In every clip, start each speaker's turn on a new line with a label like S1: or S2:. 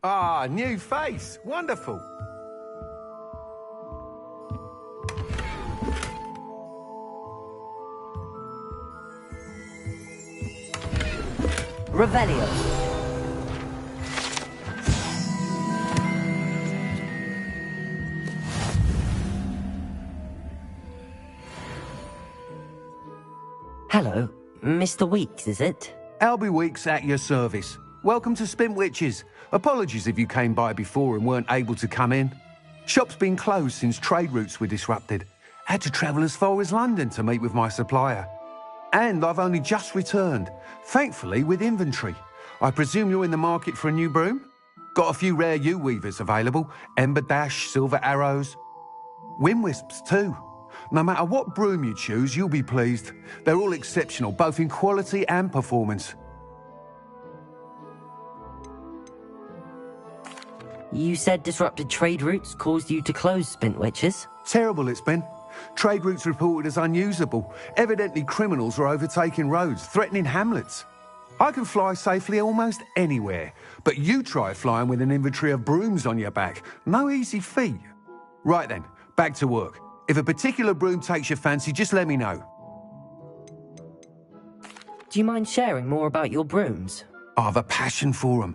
S1: Ah, new face. Wonderful.
S2: Revelio. Hello, Mr. Weeks, is it?
S1: Albie Weeks at your service. Welcome to Spintwitches. Apologies if you came by before and weren't able to come in. Shop's been closed since trade routes were disrupted. Had to travel as far as London to meet with my supplier. And I've only just returned, thankfully with inventory. I presume you're in the market for a new broom? Got a few rare U-weavers available, Ember Dash, Silver Arrows. Wind Wisps too. No matter what broom you choose, you'll be pleased. They're all exceptional, both in quality and performance.
S2: You said disrupted trade routes caused you to close Spintwitches?
S1: Terrible it's been. Trade routes reported as unusable. Evidently criminals are overtaking roads, threatening hamlets. I can fly safely almost anywhere, but you try flying with an inventory of brooms on your back. No easy feat. Right then, back to work. If a particular broom takes your fancy, just let me know.
S2: Do you mind sharing more about your brooms?
S1: I have a passion for them.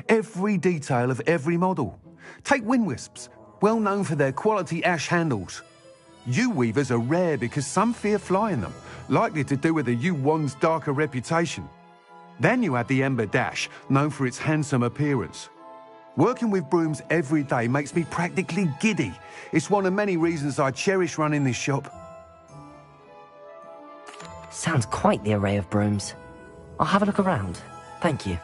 S1: Every detail of every model. Take Wind Wisps, well known for their quality ash handles. U-weavers are rare because some fear flying them, likely to do with the U-wand's darker reputation. Then you have the Ember Dash, known for its handsome appearance. Working with brooms every day makes me practically giddy. It's one of many reasons I cherish running this shop.
S2: Sounds quite the array of brooms. I'll have a look around. Thank you.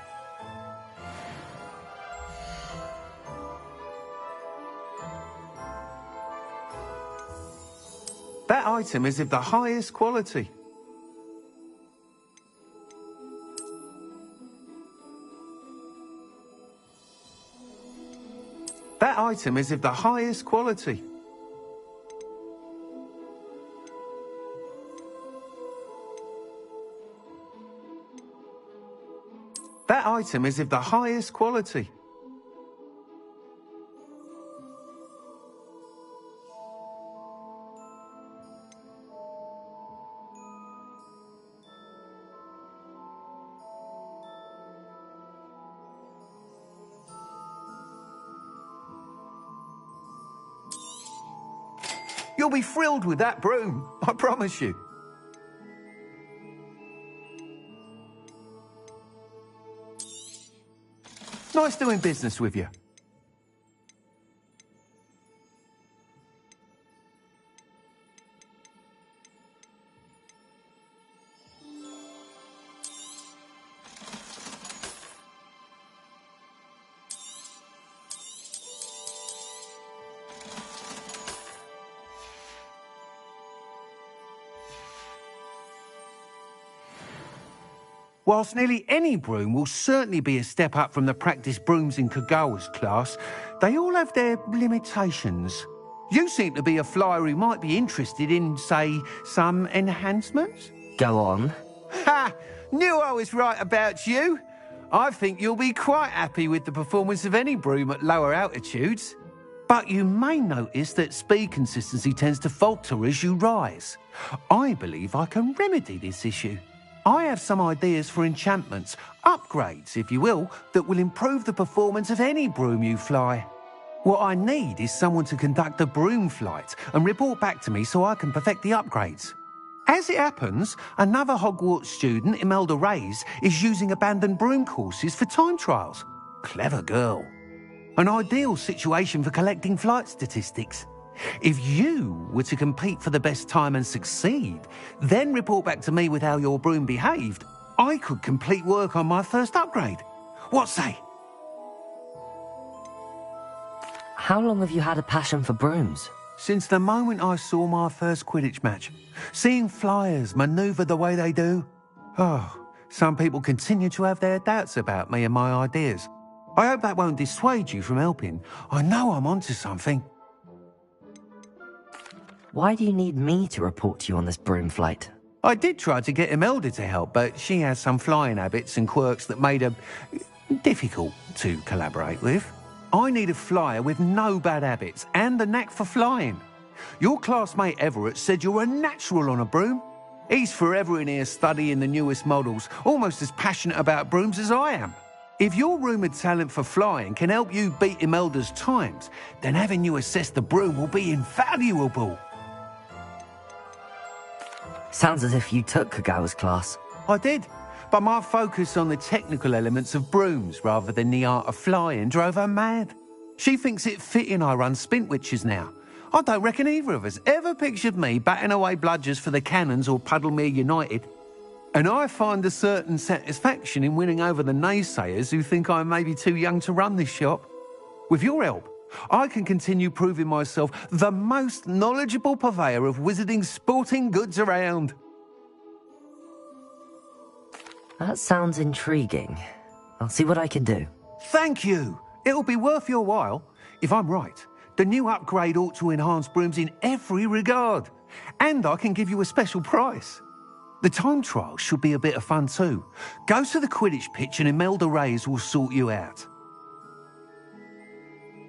S1: That item is of the highest quality. That item is of the highest quality. That item is of the highest quality. You'll be thrilled with that broom, I promise you. Nice doing business with you. Whilst nearly any broom will certainly be a step up from the practice brooms in Kagawa's class, they all have their limitations. You seem to be a flyer who might be interested in, say, some enhancements?
S2: Go on.
S1: Ha! Knew I was right about you. I think you'll be quite happy with the performance of any broom at lower altitudes. But you may notice that speed consistency tends to falter as you rise. I believe I can remedy this issue. I have some ideas for enchantments, upgrades, if you will, that will improve the performance of any broom you fly. What I need is someone to conduct a broom flight and report back to me so I can perfect the upgrades. As it happens, another Hogwarts student, Imelda Reyes, is using abandoned broom courses for time trials. Clever girl. An ideal situation for collecting flight statistics. If you were to compete for the best time and succeed, then report back to me with how your broom behaved, I could complete work on my first upgrade. What say?
S2: How long have you had a passion for brooms?
S1: Since the moment I saw my first Quidditch match. Seeing flyers manoeuvre the way they do. Oh, some people continue to have their doubts about me and my ideas. I hope that won't dissuade you from helping. I know I'm onto something.
S2: Why do you need me to report to you on this broom flight?
S1: I did try to get Imelda to help, but she has some flying habits and quirks that made her difficult to collaborate with. I need a flyer with no bad habits and the knack for flying. Your classmate Everett said you're a natural on a broom. He's forever in here studying the newest models, almost as passionate about brooms as I am. If your rumoured talent for flying can help you beat Imelda's times, then having you assess the broom will be invaluable.
S2: Sounds as if you took Kagawa's class.
S1: I did, but my focus on the technical elements of brooms rather than the art of flying drove her mad. She thinks it fitting I run Spintwitches now. I don't reckon either of us ever pictured me batting away bludgers for the Cannons or Puddlemere United. And I find a certain satisfaction in winning over the naysayers who think I may be too young to run this shop. With your help, I can continue proving myself the most knowledgeable purveyor of wizarding sporting goods around.
S2: That sounds intriguing. I'll see what I can do.
S1: Thank you. It'll be worth your while. If I'm right, the new upgrade ought to enhance brooms in every regard. And I can give you a special price. The time trial should be a bit of fun too. Go to the Quidditch pitch and Imelda Reyes will sort you out.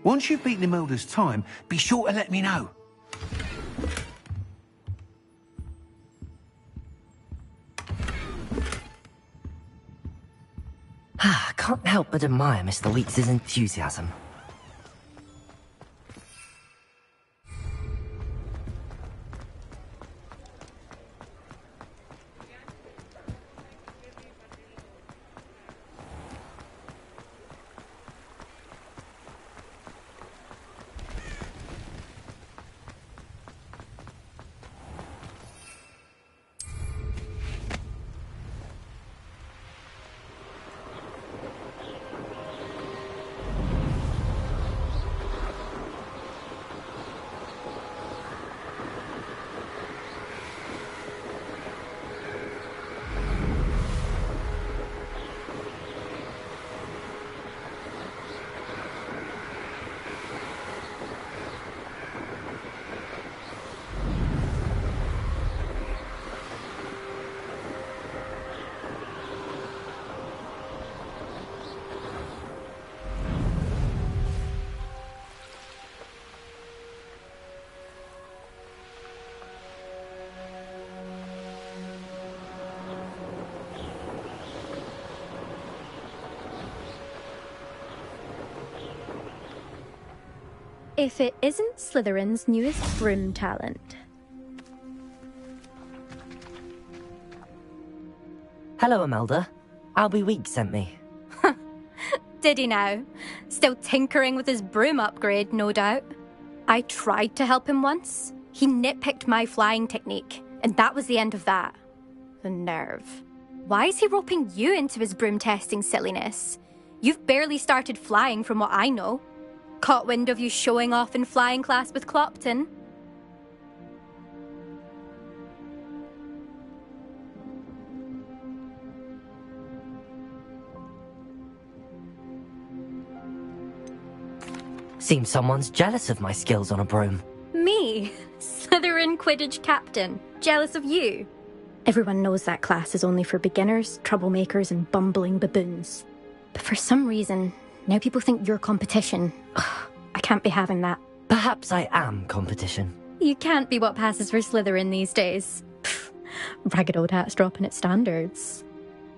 S1: Once you've beaten Imelda's time, be sure to let me know.
S2: I can't help but admire Mr. Weeks' enthusiasm.
S3: If it isn't Slytherin's newest broom talent.
S2: Hello, Imelda. Albie Weeks sent me.
S3: Did he now? Still tinkering with his broom upgrade, no doubt. I tried to help him once. He nitpicked my flying technique, and that was the end of that. The nerve. Why is he roping you into his broom testing silliness? You've barely started flying from what I know. Caught wind of you showing off in flying class with Clopton.
S2: Seems someone's jealous of my skills on a broom.
S3: Me? Slytherin Quidditch captain. Jealous of you? Everyone knows that class is only for beginners, troublemakers, and bumbling baboons. But for some reason, now people think you're competition. Ugh, I can't be having that.
S2: Perhaps I am competition.
S3: You can't be what passes for Slytherin these days. Pfft, ragged old hat's dropping its standards.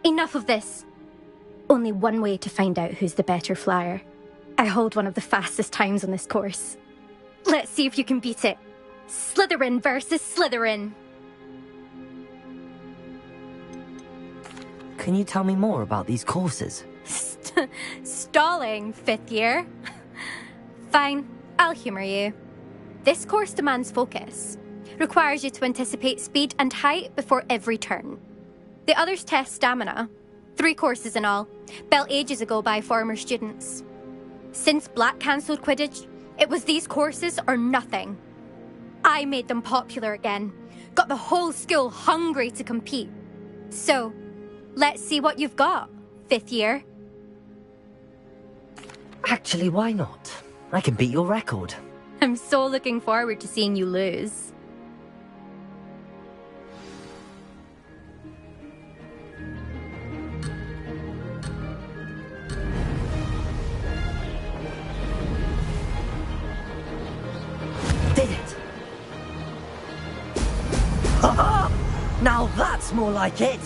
S3: Enough of this. Only one way to find out who's the better flyer. I hold one of the fastest times on this course. Let's see if you can beat it. Slytherin versus Slytherin.
S2: Can you tell me more about these courses?
S3: Stalling, fifth year. Fine, I'll humour you. This course demands focus. Requires you to anticipate speed and height before every turn. The others test stamina. 3 courses in all, built ages ago by former students. Since Black cancelled Quidditch, it was these courses or nothing. I made them popular again. Got the whole school hungry to compete. So, let's see what you've got, fifth year.
S2: Actually, why not? I can beat your record.
S3: I'm so looking forward to seeing you lose.
S2: Now that's more like it!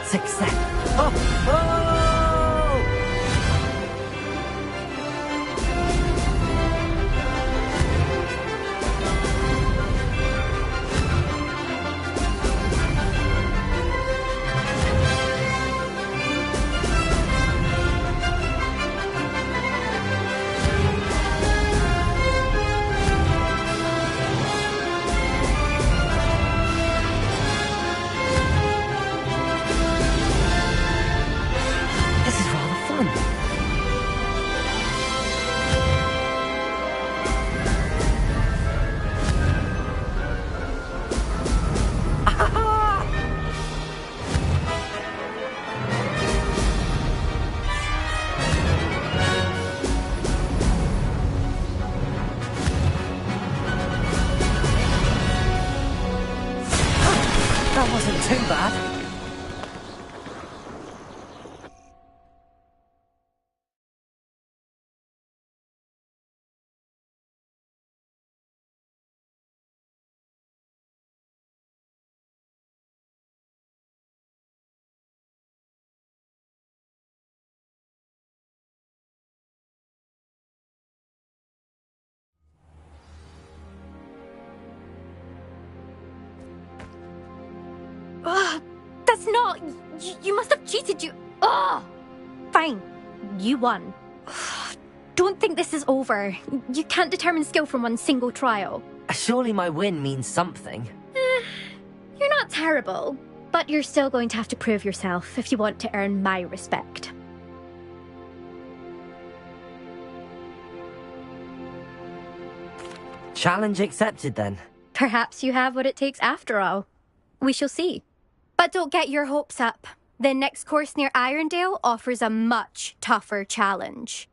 S2: Success. Oh! Oh! This is rather fun. That wasn't too bad.
S3: Ugh, that's not... You must have cheated, you... Ugh! Fine. You won. Don't think this is over. You can't determine skill from one single trial.
S2: Surely my win means something.
S3: You're not terrible, but you're still going to have to prove yourself if you want to earn my respect.
S2: Challenge accepted then.
S3: Perhaps you have what it takes after all. We shall see. But don't get your hopes up. The next course near Irondale offers a much tougher challenge.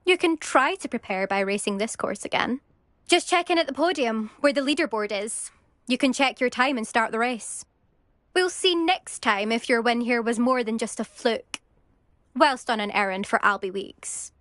S3: You can try to prepare by racing this course again. Just check in at the podium, where the leaderboard is. You can check your time and start the race. We'll see next time if your win here was more than just a fluke. Whilst on an errand for Albie Weeks.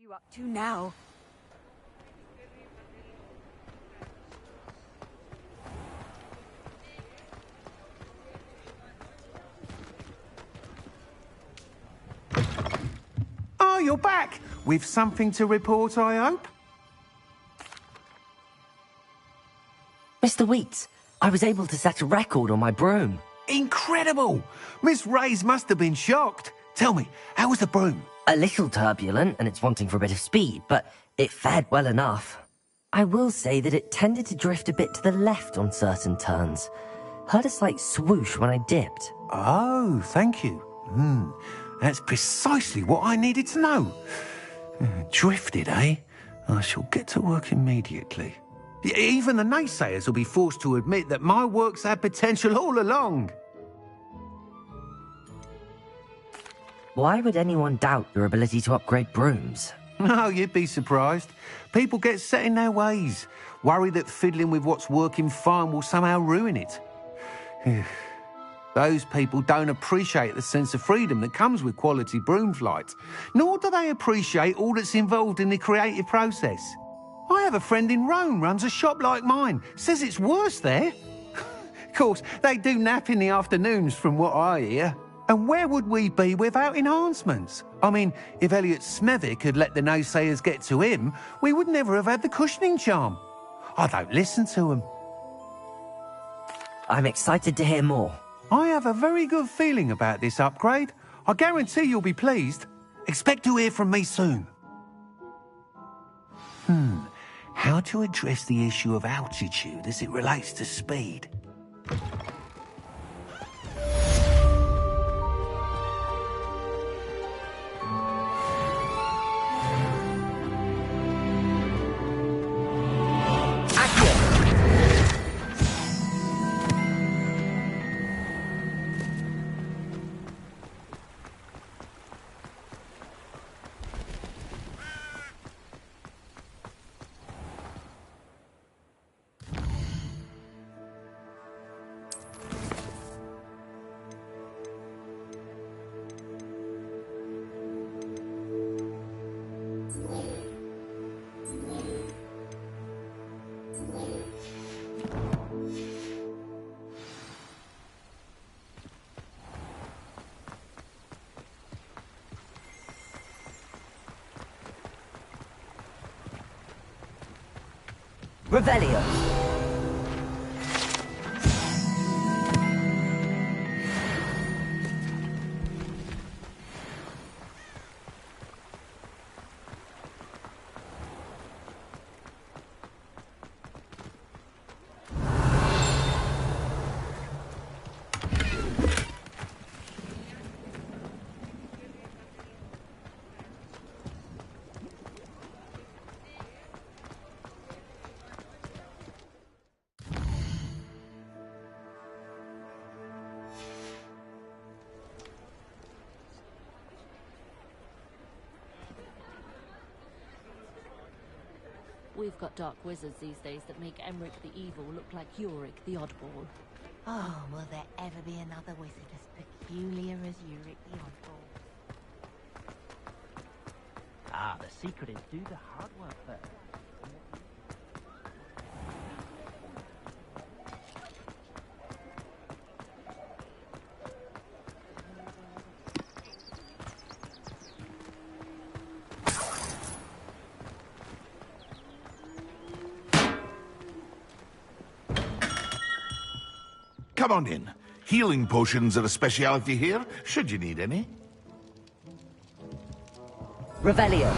S4: You up to now?
S1: Oh, you're back! With something to report, I hope?
S2: Mr. Wheats, I was able to set a record on my broom.
S1: Incredible! Miss Reyes must have been shocked. Tell me, how was the broom?
S2: A little turbulent, and it's wanting for a bit of speed, but it fared well enough. I will say that it tended to drift a bit to the left on certain turns. Heard a slight swoosh when I dipped.
S1: Oh, thank you. That's precisely what I needed to know. Drifted, eh? I shall get to work immediately. Even the naysayers will be forced to admit that my work's had potential all along.
S2: Why would anyone doubt your ability to upgrade brooms?
S1: No, you'd be surprised. People get set in their ways, worry that fiddling with what's working fine will somehow ruin it. Those people don't appreciate the sense of freedom that comes with quality broom flight, nor do they appreciate all that's involved in the creative process. I have a friend in Rome runs a shop like mine, says it's worse there. Of course, they do nap in the afternoons from what I hear. And where would we be without enhancements? I mean, if Elliot Smethwick had let the naysayers get to him, we would never have had the cushioning charm. I don't listen to them.
S2: I'm excited to hear more.
S1: I have a very good feeling about this upgrade. I guarantee you'll be pleased. Expect to hear from me soon. How to address the issue of altitude as it relates to speed?
S2: Revelio.
S4: We've got dark wizards these days that make Emmerich the Evil look like Yorick the Oddball.
S5: Oh, will there ever be another wizard as peculiar as Yorick the Oddball?
S6: Ah, the secret is do the hard work first.
S7: Come on in. Healing potions are a speciality here, should you need any.
S2: Revelio.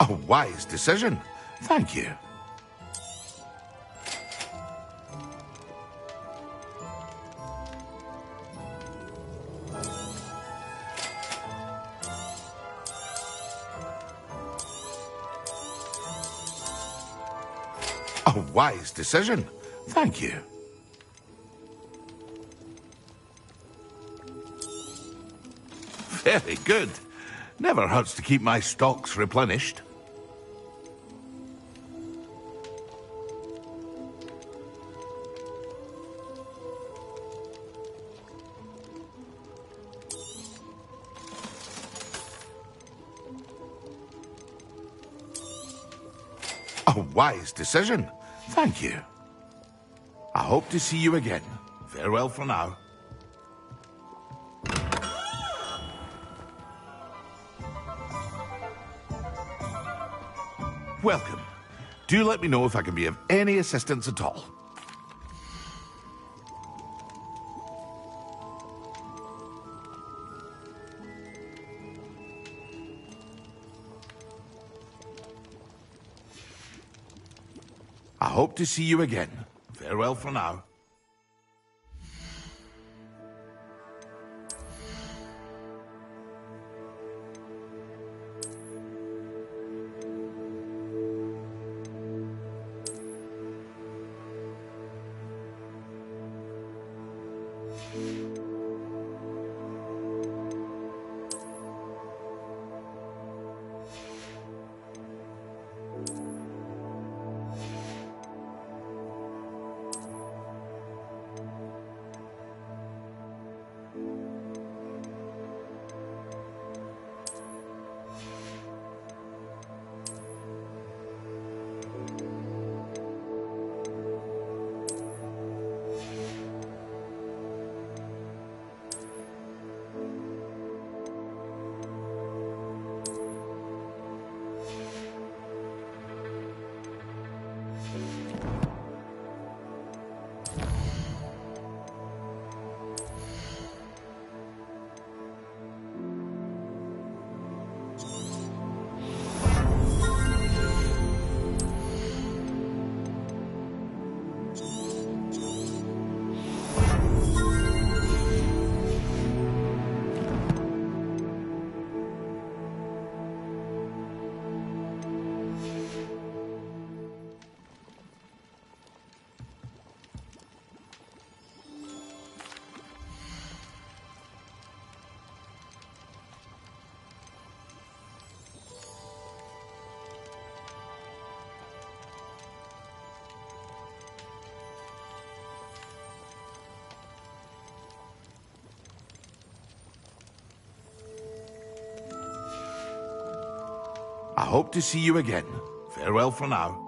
S7: A wise decision. Thank you. A wise decision. Thank you. Very good. Never hurts to keep my stocks replenished. A wise decision. Thank you. I hope to see you again. Farewell for now. Welcome. Do let me know if I can be of any assistance at all. I hope to see you again. Farewell for now. I hope to see you again. Farewell for now.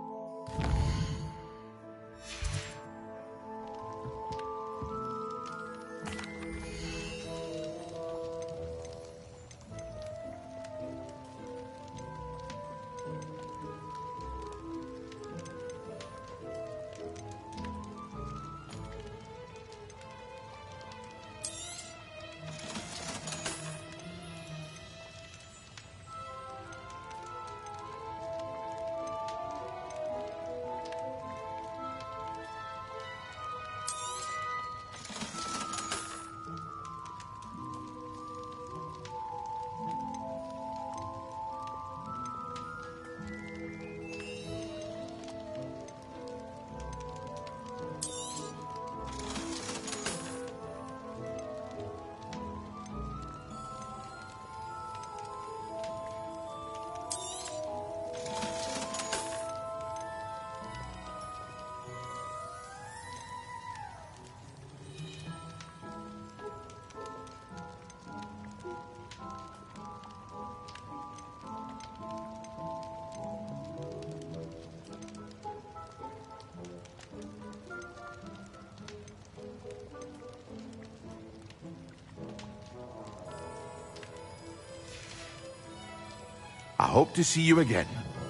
S7: I hope to see you again.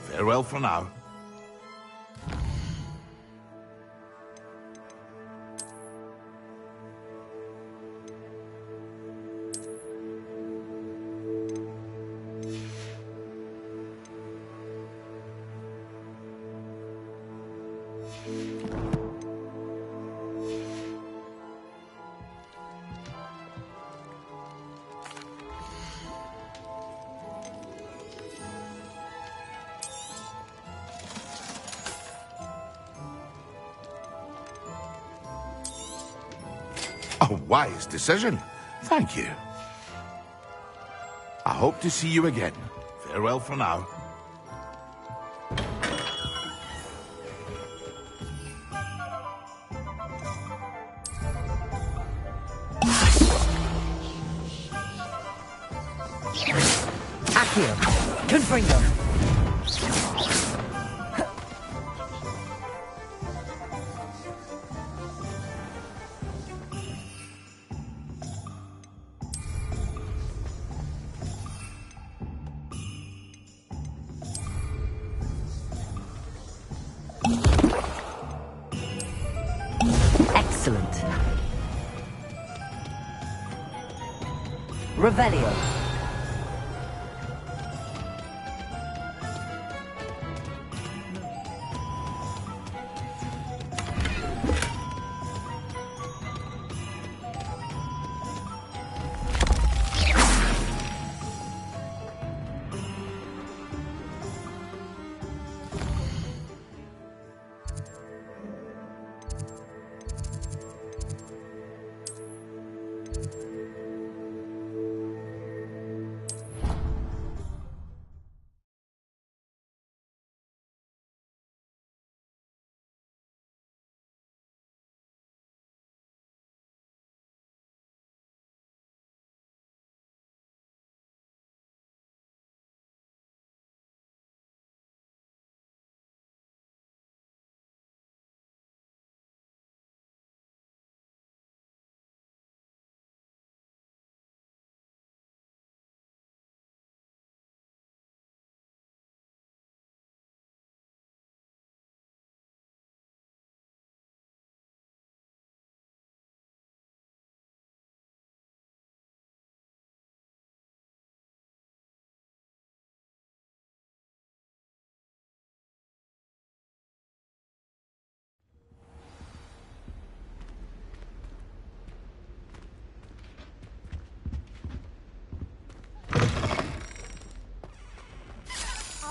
S7: Farewell for now. A wise decision. Thank you. I hope to see you again. Farewell for now.
S2: Accio, Confringo. Excellent. Revelio.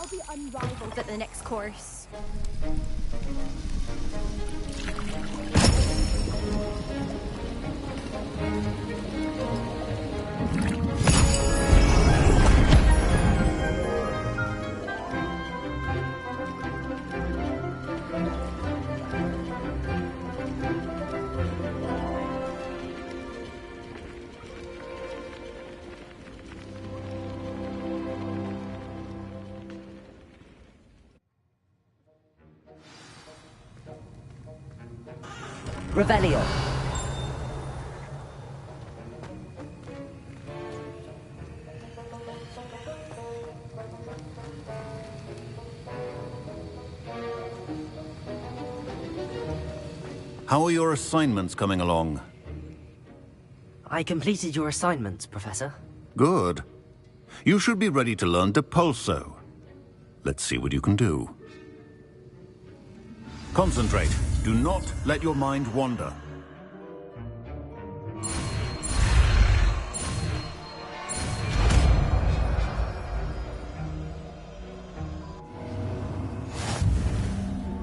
S3: I'll be unrivaled at the next course.
S2: Revelio.
S8: How are your assignments coming along?
S2: I completed your assignments, Professor.
S8: Good. You should be ready to learn Depulso. Let's see what you can do. Concentrate. Do not let your mind wander.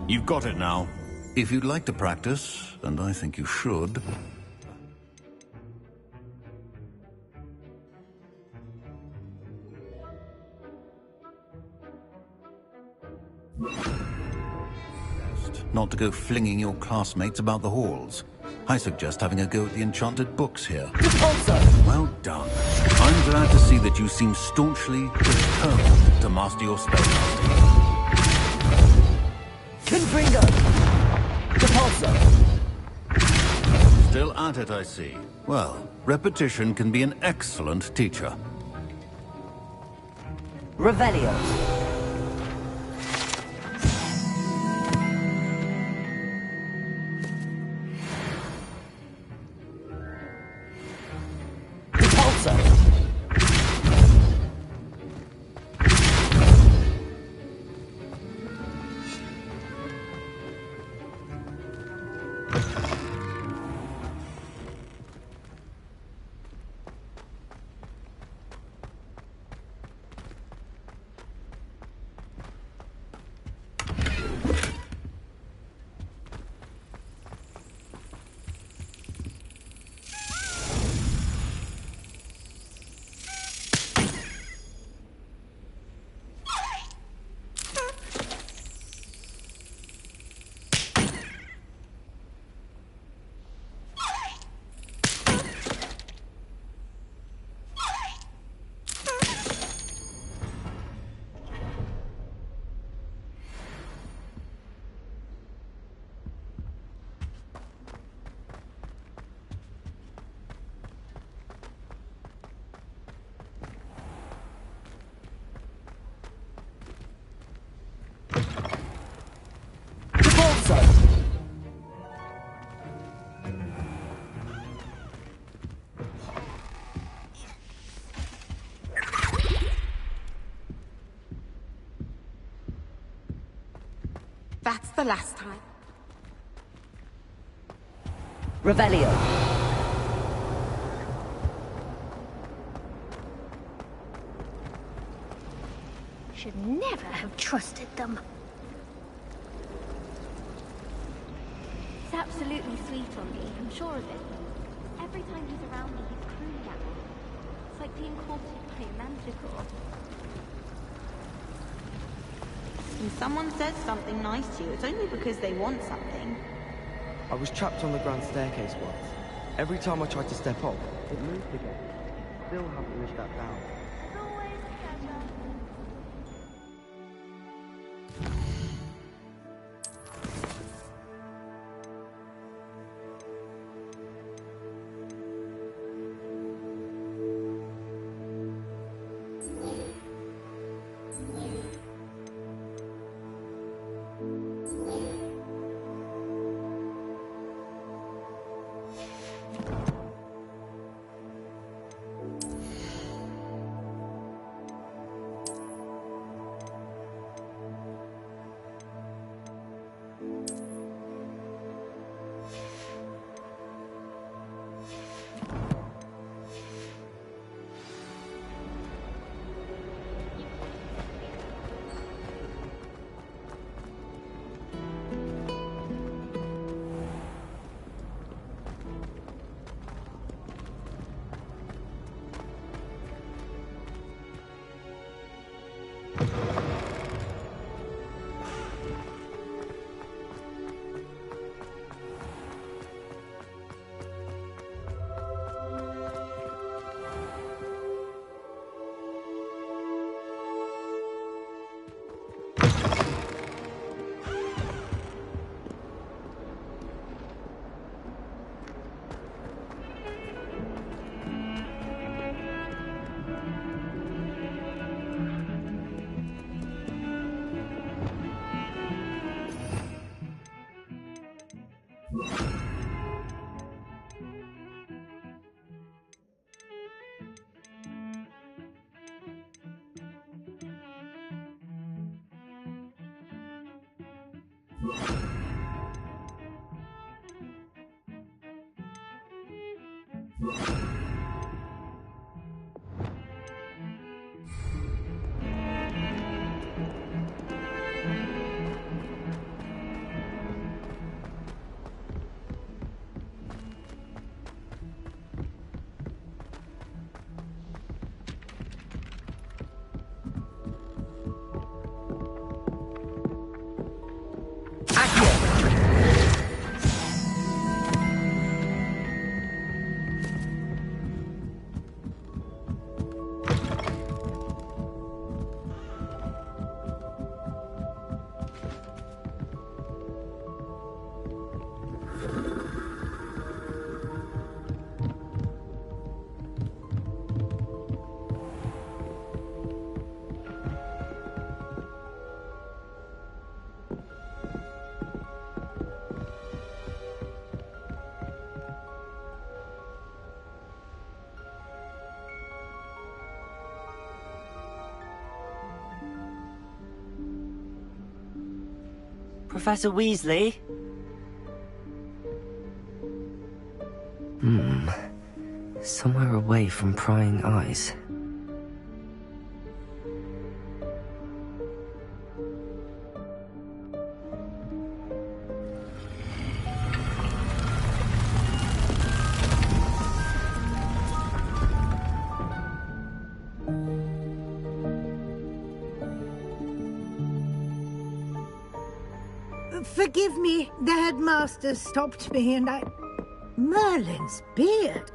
S8: You've got it now. If you'd like to practice, and I think you should... not to go flinging your classmates about the halls. I suggest having a go at the enchanted books here. Well done. I'm glad to see that you seem staunchly determined to master your spellcasting.
S2: Confringo! Depulso!
S8: Still at it, I see. Well, repetition can be an excellent teacher.
S2: Revelio.
S5: That's the last time.
S2: Revelio.
S3: Should never have trusted them.
S9: He's absolutely sweet on me, I'm sure of it. Every time he's around me, he's crooning at me. It's like being courted by a manticore.
S10: When someone says something nice to you, it's only because they want something.
S11: I was trapped on the grand staircase once. Every time I tried to step up, it moved again. Still haven't wished that down.
S9: It's always a pleasure.
S2: Professor Weasley? Somewhere away from prying eyes.
S12: Forgive me, the headmaster stopped me and I... Merlin's beard!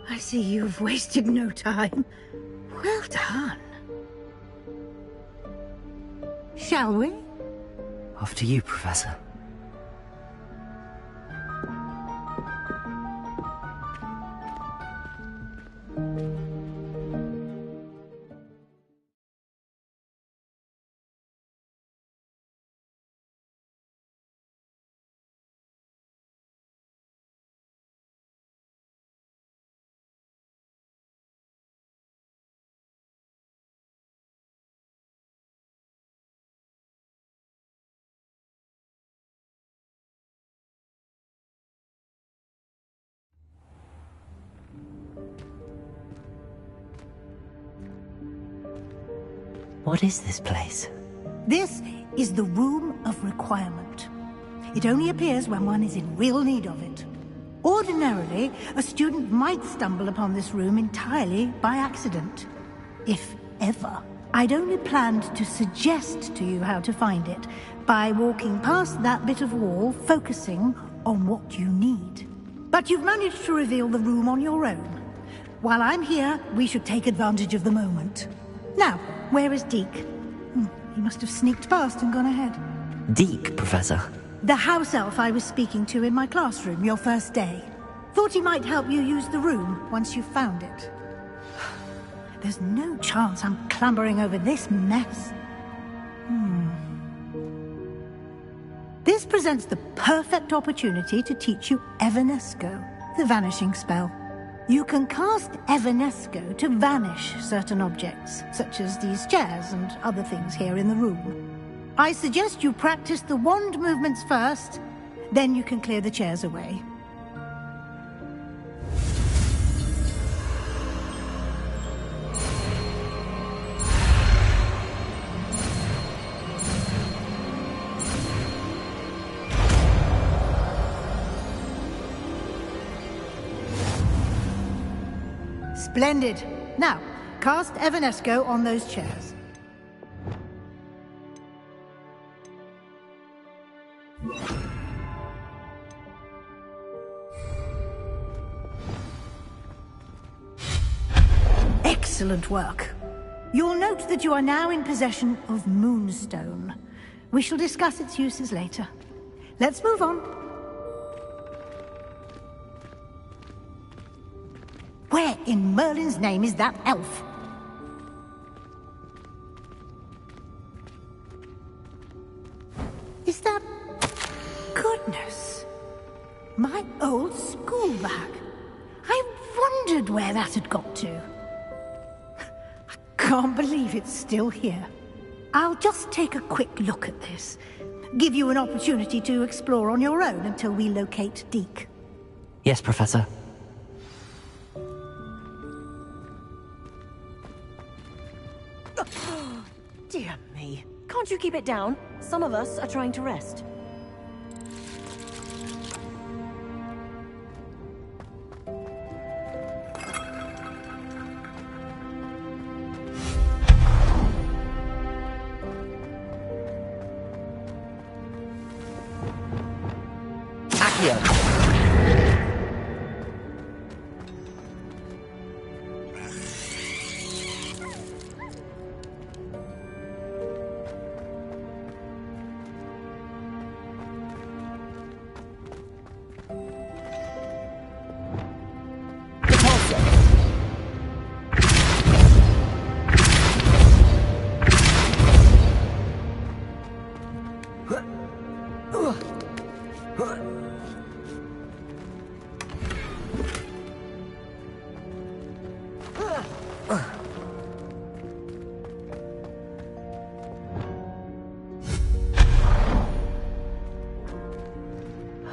S12: I see you've wasted no time. Well done. Shall we?
S2: After you, Professor. What is this place?
S12: This is the Room of Requirement. It only appears when one is in real need of it. Ordinarily, a student might stumble upon this room entirely by accident. If ever. I'd only planned to suggest to you how to find it by walking past that bit of wall, focusing on what you need. But you've managed to reveal the room on your own. While I'm here, we should take advantage of the moment. Now, where is Deke? He must have sneaked past and gone ahead.
S2: Deke, Professor?
S12: The house elf I was speaking to in my classroom your first day. Thought he might help you use the room once you found it. There's no chance I'm clambering over this mess. This presents the perfect opportunity to teach you Evanesco, the vanishing spell. You can cast Evanesco to vanish certain objects, such as these chairs and other things here in the room. I suggest you practice the wand movements first, then you can clear the chairs away. Splendid. Now, cast Evanesco on those chairs. Excellent work. You'll note that you are now in possession of Moonstone. We shall discuss its uses later. Let's move on. Where in Merlin's name is that elf? Is that... Goodness. My old school bag. I wondered where that had got to. I can't believe it's still here. I'll just take a quick look at this. Give you an opportunity to explore on your own until we locate Deke.
S2: Yes, Professor.
S13: Dear me. Can't you keep it down? Some of us are trying to rest.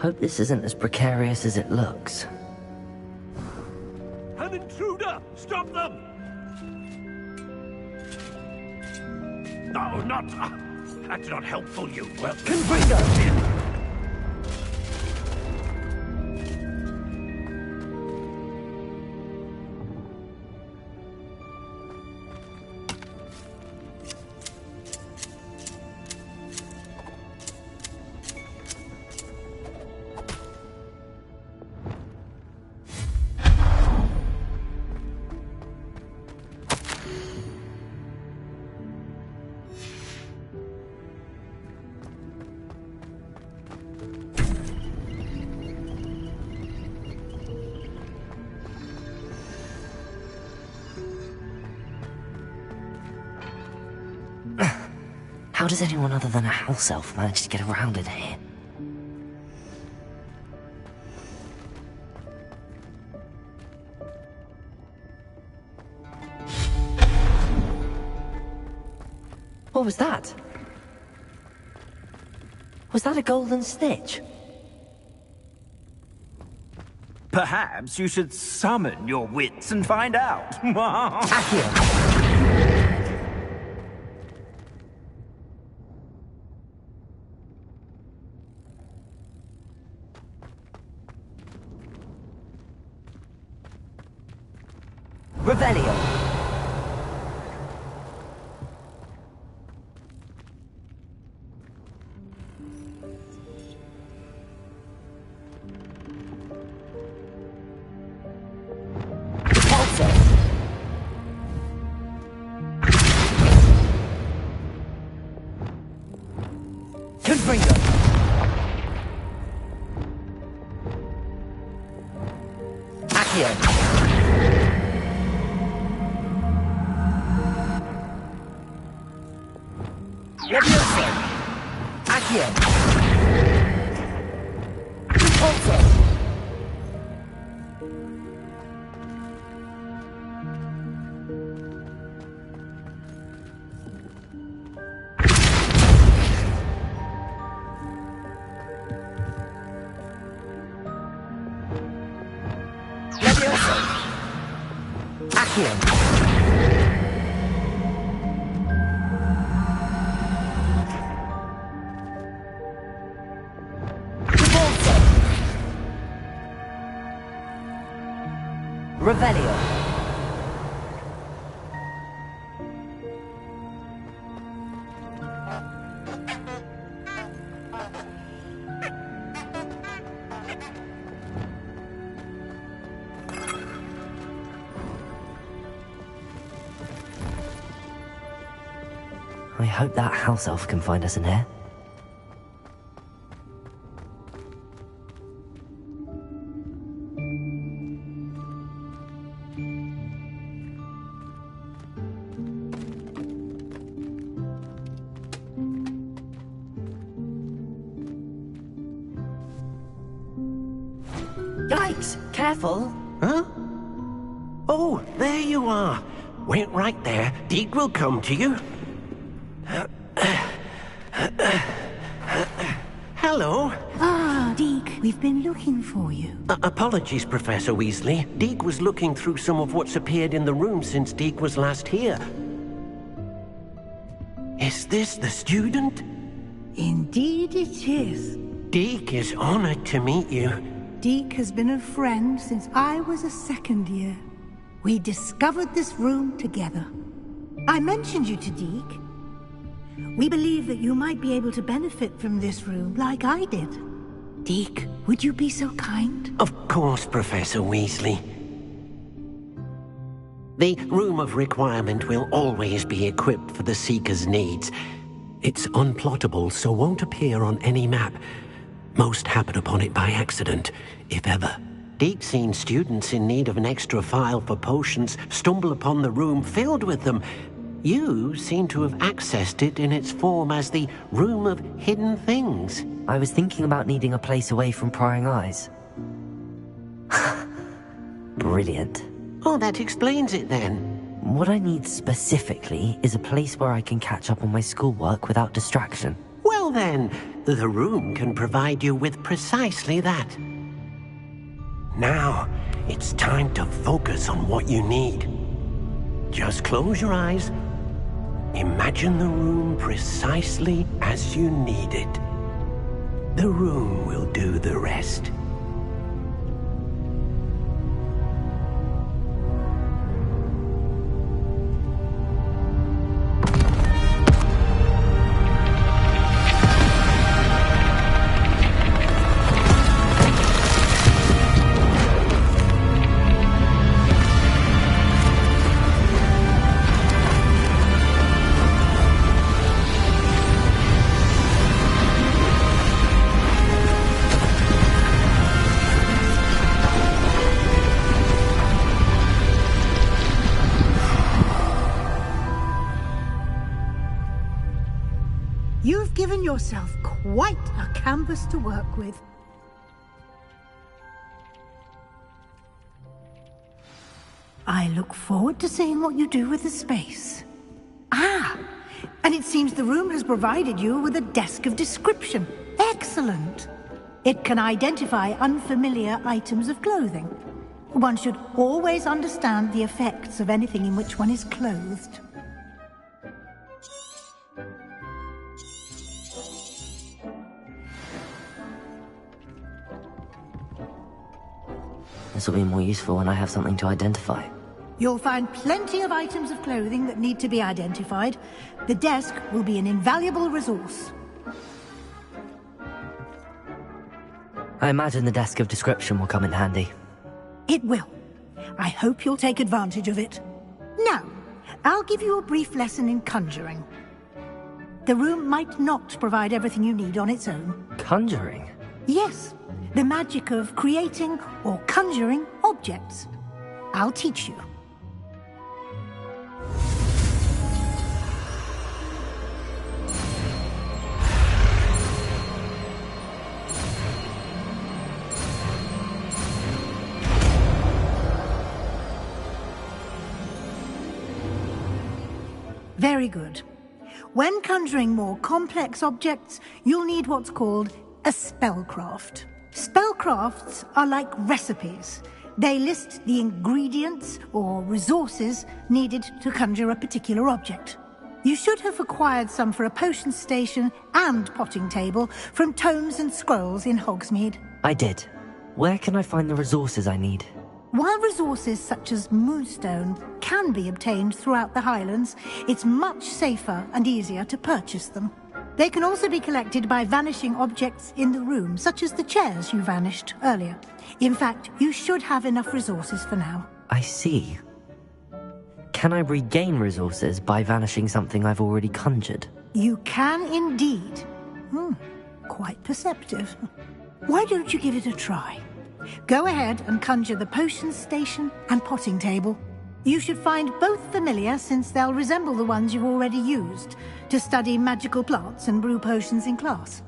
S2: Hope this isn't as precarious as it looks.
S14: An intruder! Stop them! No, not... that's not helpful, you... Well,
S2: Confringo! How does anyone other than a house elf manage to get around in here? What was that? Was that a golden snitch?
S6: Perhaps you should summon your wits and find out.
S2: Accio! Revelio! Repulsor! Confringo! Accio! Levioso! Accio! Repulsor! Levioso! Accio! Revelio. I hope that house elf can find us in here.
S15: Yikes!
S2: Careful!
S15: Huh? Oh, there you are. Wait right there. Deke will come to you. Hello.
S12: Ah, Deke, we've been looking for you.
S15: Apologies, Professor Weasley. Deke was looking through some of what's appeared in the room since Deke was last here. Is this the student?
S12: Indeed it is.
S15: Deke is honored to meet you.
S12: Deke has been a friend since I was a second year. We discovered this room together. I mentioned you to Deke. We believe that you might be able to benefit from this room like I did. Deke, would you be so kind?
S15: Of course, Professor Weasley. The Room of Requirement will always be equipped for the Seeker's needs. It's unplottable, so won't appear on any map. Most happen upon it by accident, if ever. Deke's seen students in need of an extra file for potions stumble upon the room filled with them. You seem to have accessed it in its form as the Room of Hidden Things.
S2: I was thinking about needing a place away from prying eyes. Brilliant.
S15: Oh, that explains it then.
S2: What I need specifically is a place where I can catch up on my schoolwork without distraction.
S15: Well then, the room can provide you with precisely that. Now, it's time to focus on what you need. Just close your eyes. Imagine the room precisely as you need it. The room will do the rest.
S12: You've given yourself quite a canvas to work with. I look forward to seeing what you do with the space. Ah, and it seems the room has provided you with a desk of description. Excellent. It can identify unfamiliar items of clothing. One should always understand the effects of anything in which one is clothed.
S2: This will be more useful when I have something to identify.
S12: You'll find plenty of items of clothing that need to be identified. The desk will be an invaluable resource.
S2: I imagine the desk of description will come in handy.
S12: It will. I hope you'll take advantage of it. Now, I'll give you a brief lesson in conjuring. The room might not provide everything you need on its own.
S2: Conjuring?
S12: Yes, the magic of creating or conjuring objects. I'll teach you. Very good. When conjuring more complex objects, you'll need what's called a spellcraft. Spellcrafts are like recipes. They list the ingredients or resources needed to conjure a particular object. You should have acquired some for a potion station and potting table from tomes and scrolls in Hogsmeade.
S2: I did. Where can I find the resources I need?
S12: While resources such as Moonstone can be obtained throughout the Highlands, it's much safer and easier to purchase them. They can also be collected by vanishing objects in the room, such as the chairs you vanished earlier. In fact, you should have enough resources for now.
S2: I see. Can I regain resources by vanishing something I've already conjured?
S12: You can indeed. Quite perceptive. Why don't you give it a try? Go ahead and conjure the potions station and potting table. You should find both familiar, since they'll resemble the ones you've already used to study magical plants and brew potions in class.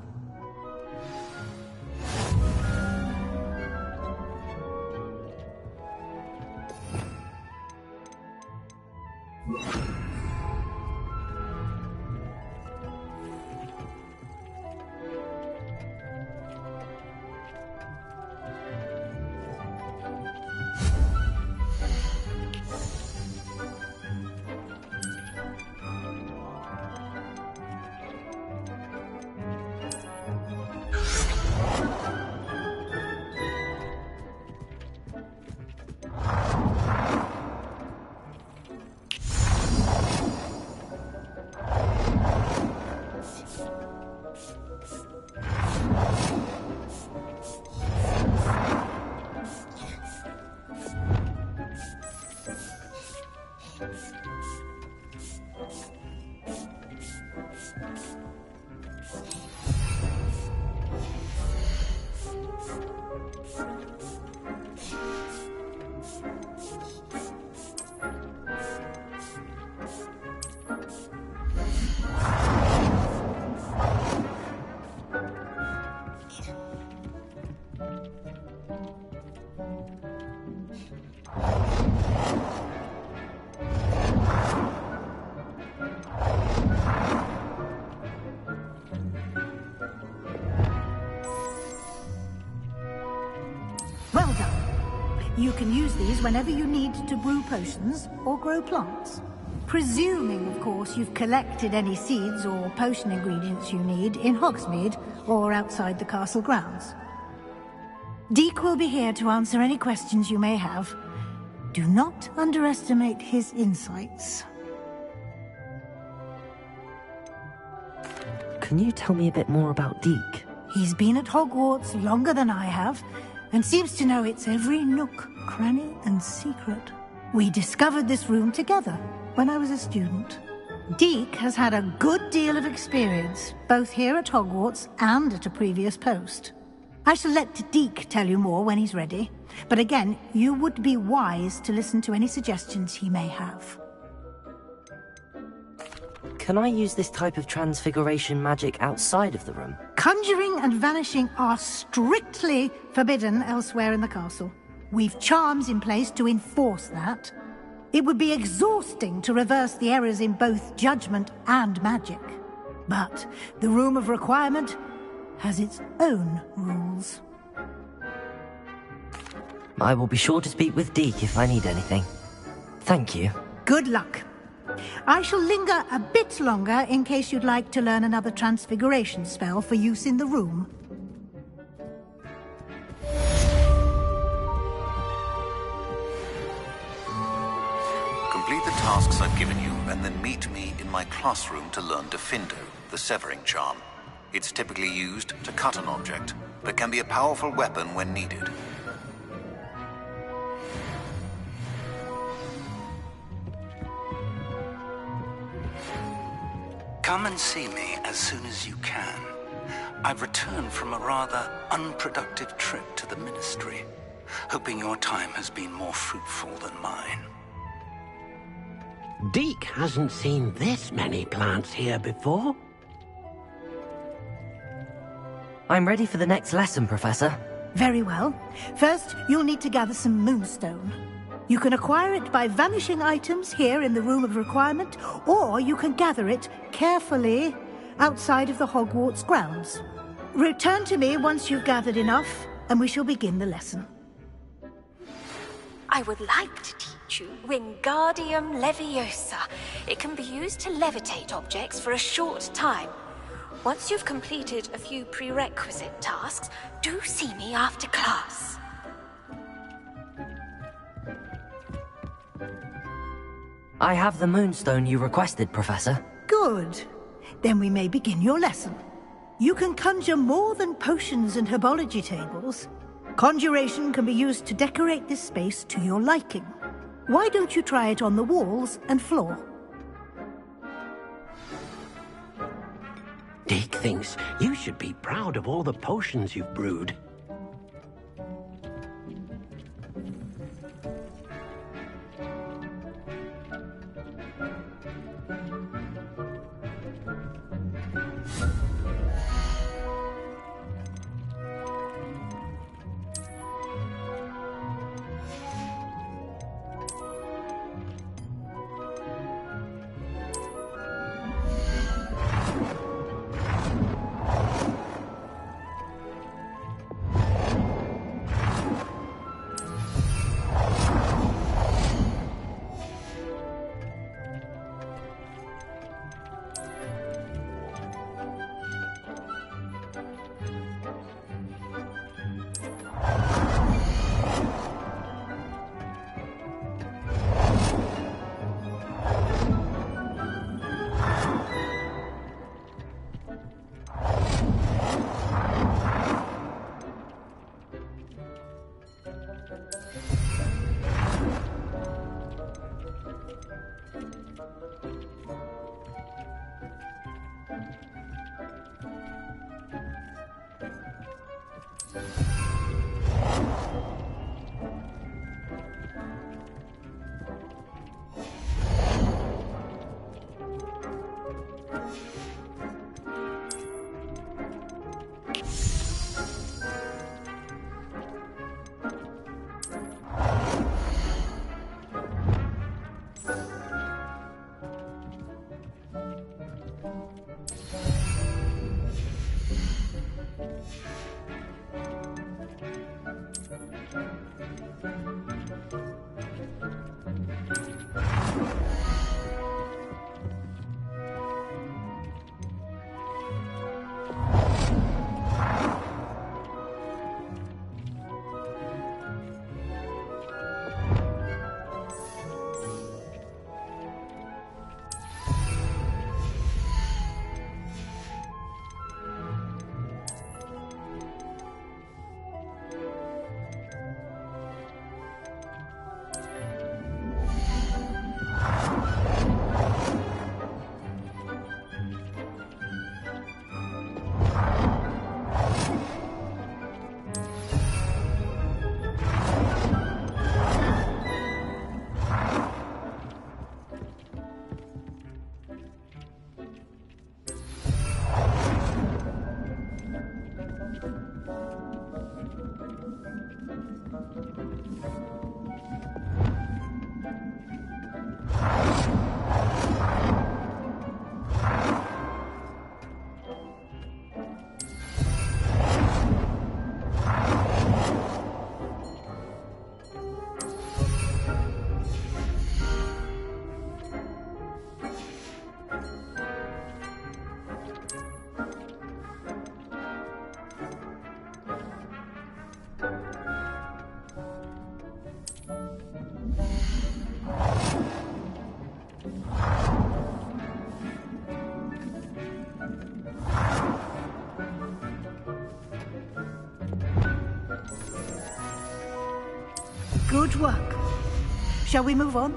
S12: Well done. You can use these whenever you need to brew potions or grow plants. Presuming, of course, you've collected any seeds or potion ingredients you need in Hogsmeade or outside the castle grounds. Deek will be here to answer any questions you may have. Do not underestimate his insights.
S2: Can you tell me a bit more about Deek?
S12: He's been at Hogwarts longer than I have, and seems to know its every nook, cranny, and secret. We discovered this room together when I was a student. Deek has had a good deal of experience, both here at Hogwarts and at a previous post. I shall let Deek tell you more when he's ready, but again, you would be wise to listen to any suggestions he may have.
S2: Can I use this type of transfiguration magic outside of the room?
S12: Conjuring and vanishing are strictly forbidden elsewhere in the castle. We've charms in place to enforce that. It would be exhausting to reverse the errors in both judgment and magic. But the Room of Requirement has its own rules.
S2: I will be sure to speak with Deek if I need anything. Thank you.
S12: Good luck. I shall linger a bit longer in case you'd like to learn another transfiguration spell for use in the room.
S8: Complete the tasks I've given you, and then meet me in my classroom to learn Defindo, the severing charm. It's typically used to cut an object, but can be a powerful weapon when needed.
S16: Come and see me as soon as you can. I've returned from a rather unproductive trip to the Ministry, hoping your time has been more fruitful than mine.
S15: Deek hasn't seen this many plants here before.
S2: I'm ready for the next lesson, Professor.
S12: Very well. First, you'll need to gather some moonstone. You can acquire it by vanishing items here in the Room of Requirement, or you can gather it carefully outside of the Hogwarts grounds. Return to me once you've gathered enough, and we shall begin the lesson.
S17: I would like to teach you Wingardium Leviosa. It can be used to levitate objects for a short time. Once you've completed a few prerequisite tasks, do see me after class.
S2: I have the moonstone you requested, Professor.
S12: Good. Then we may begin your lesson. You can conjure more than potions and herbology tables. Conjuration can be used to decorate this space to your liking. Why don't you try it on the walls and floor?
S15: Dick thinks you should be proud of all the potions you've brewed.
S12: Good work. Shall we move on?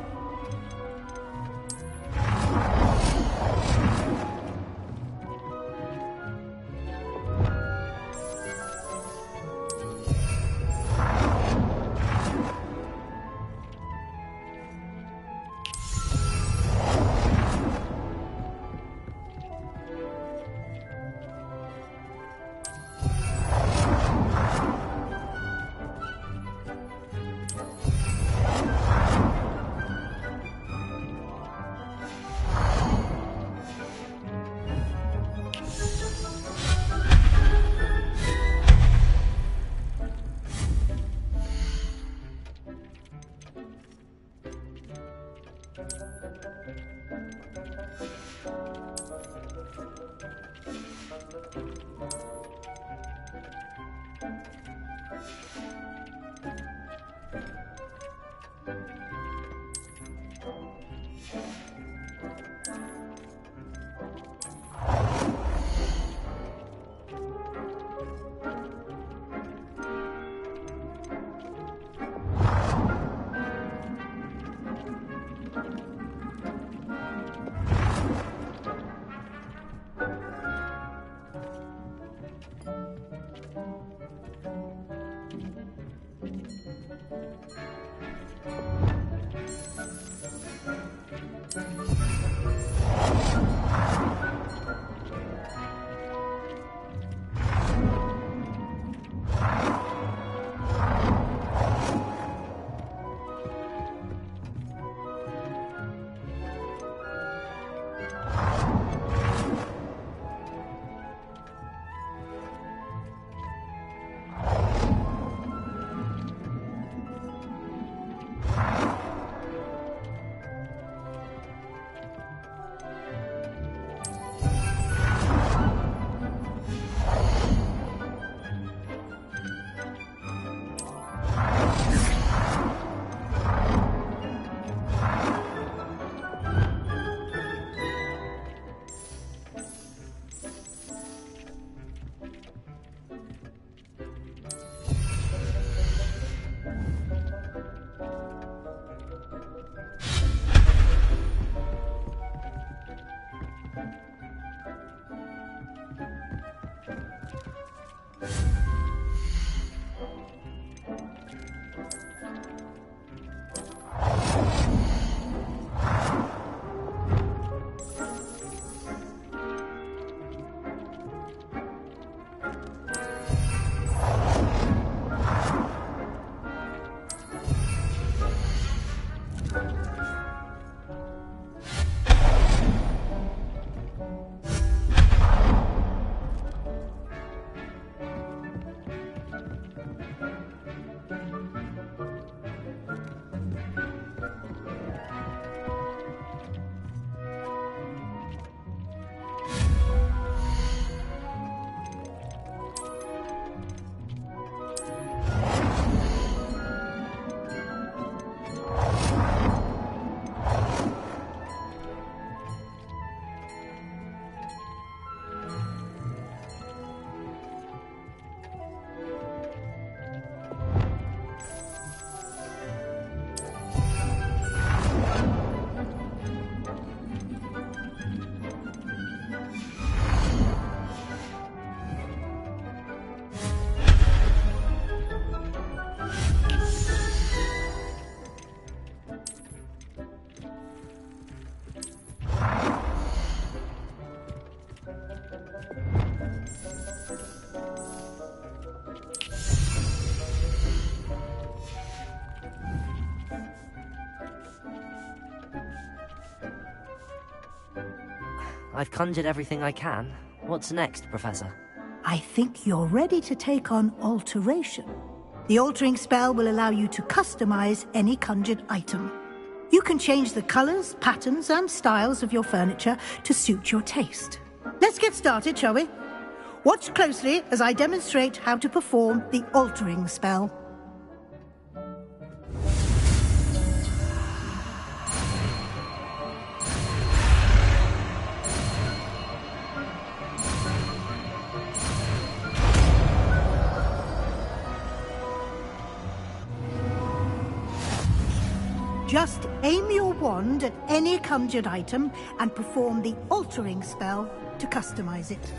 S2: I've conjured everything I can. What's next, Professor?
S12: I think you're ready to take on alteration. The altering spell will allow you to customize any conjured item. You can change the colors, patterns, and styles of your furniture to suit your taste. Let's get started, shall we? Watch closely as I demonstrate how to perform the altering spell. Just aim your wand at any conjured item and perform the altering spell to customize it.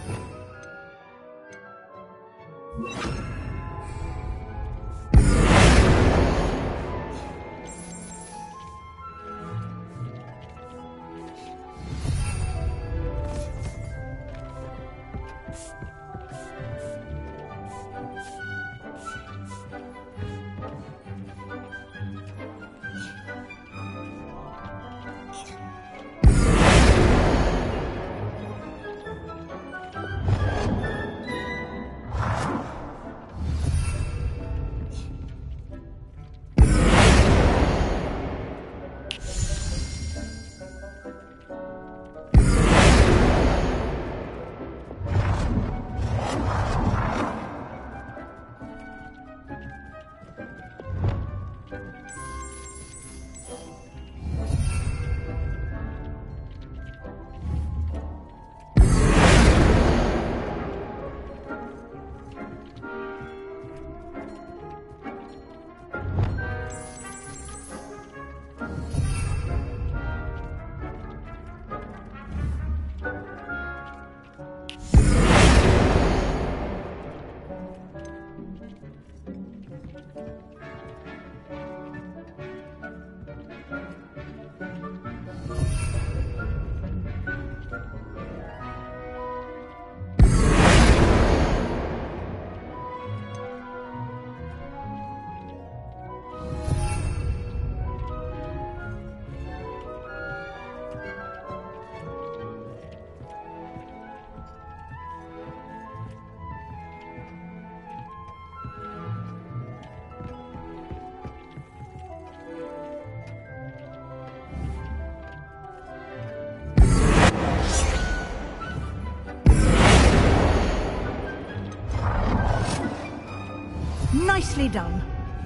S12: Nicely done.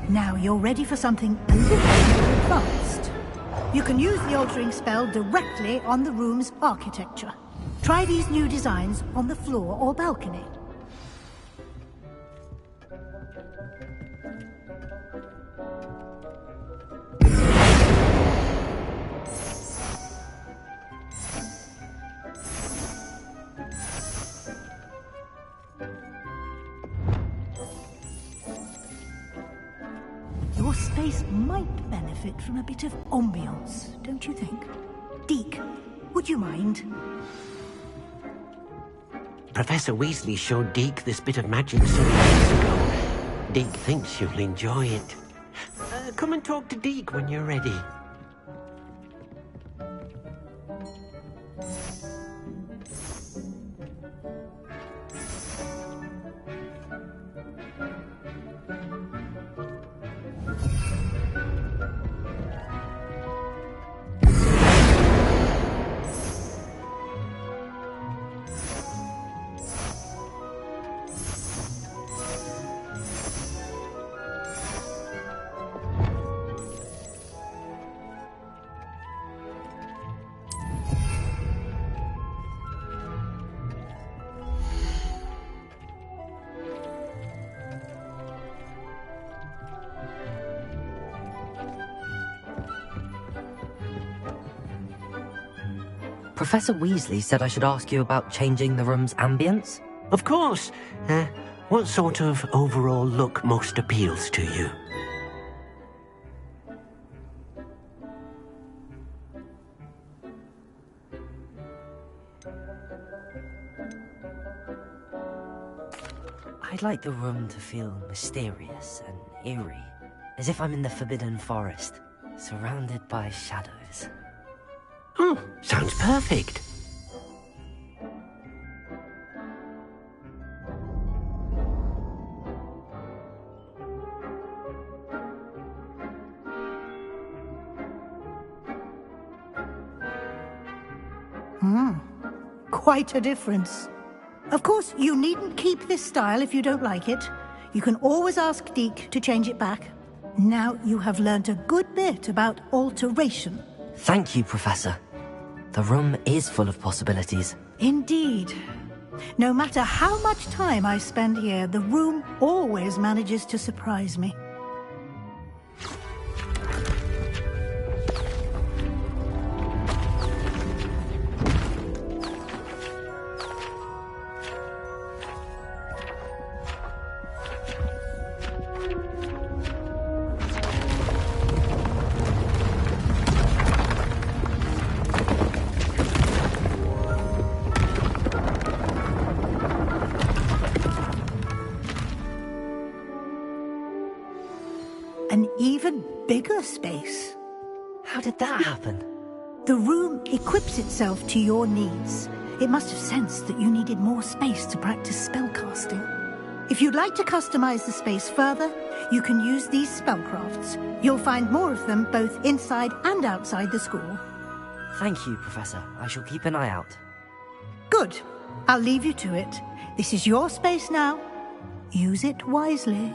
S12: Now you're ready for something a little more advanced. You can use the altering spell directly on the room's architecture. Try these new designs on the floor or balcony. Your space might benefit from a bit of ambiance, don't you think? Deke, would you mind?
S15: Professor Weasley showed Deke this bit of magic some years ago. Deke thinks you'll enjoy it. Come and talk to Deke when you're ready.
S2: Professor Weasley said I should ask you about changing the room's ambience?
S15: Of course. What sort of overall look most appeals to you?
S2: I'd like the room to feel mysterious and eerie, as if I'm in the Forbidden Forest, surrounded by shadows.
S15: Oh, sounds perfect.
S12: Quite a difference. Of course, you needn't keep this style if you don't like it. You can always ask Deke to change it back. Now you have learnt a good bit about alteration.
S2: Thank you, Professor. The room is full of possibilities.
S12: Indeed. No matter how much time I spend here, the room always manages to surprise me. An even bigger space.
S2: How did that happen?
S12: The room equips itself to your needs. It must have sensed that you needed more space to practice spellcasting. If you'd like to customize the space further, you can use these spellcrafts. You'll find more of them both inside and outside the school.
S2: Thank you, Professor. I shall keep an eye out.
S12: Good. I'll leave you to it. This is your space now. Use it wisely.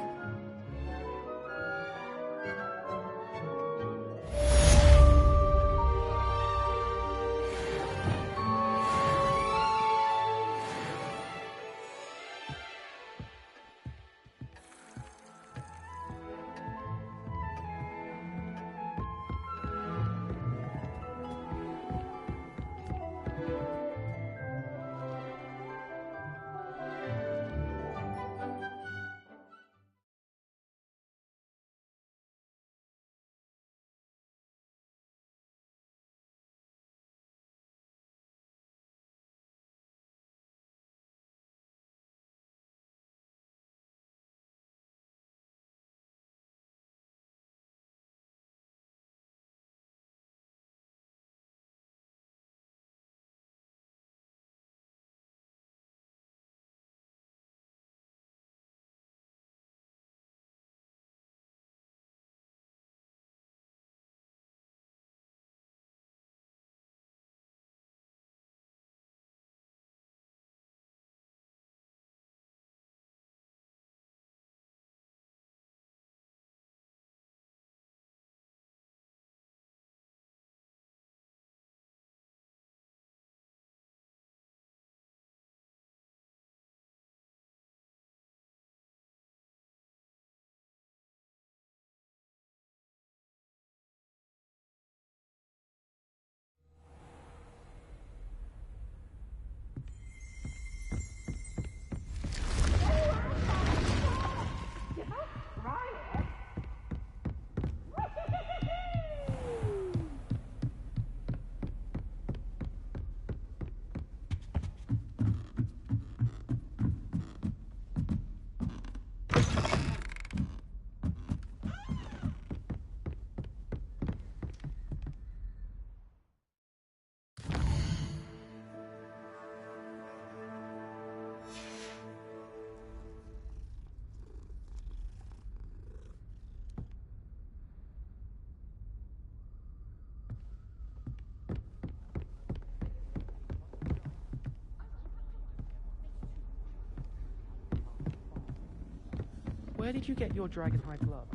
S11: Where did you get your dragonhide glove?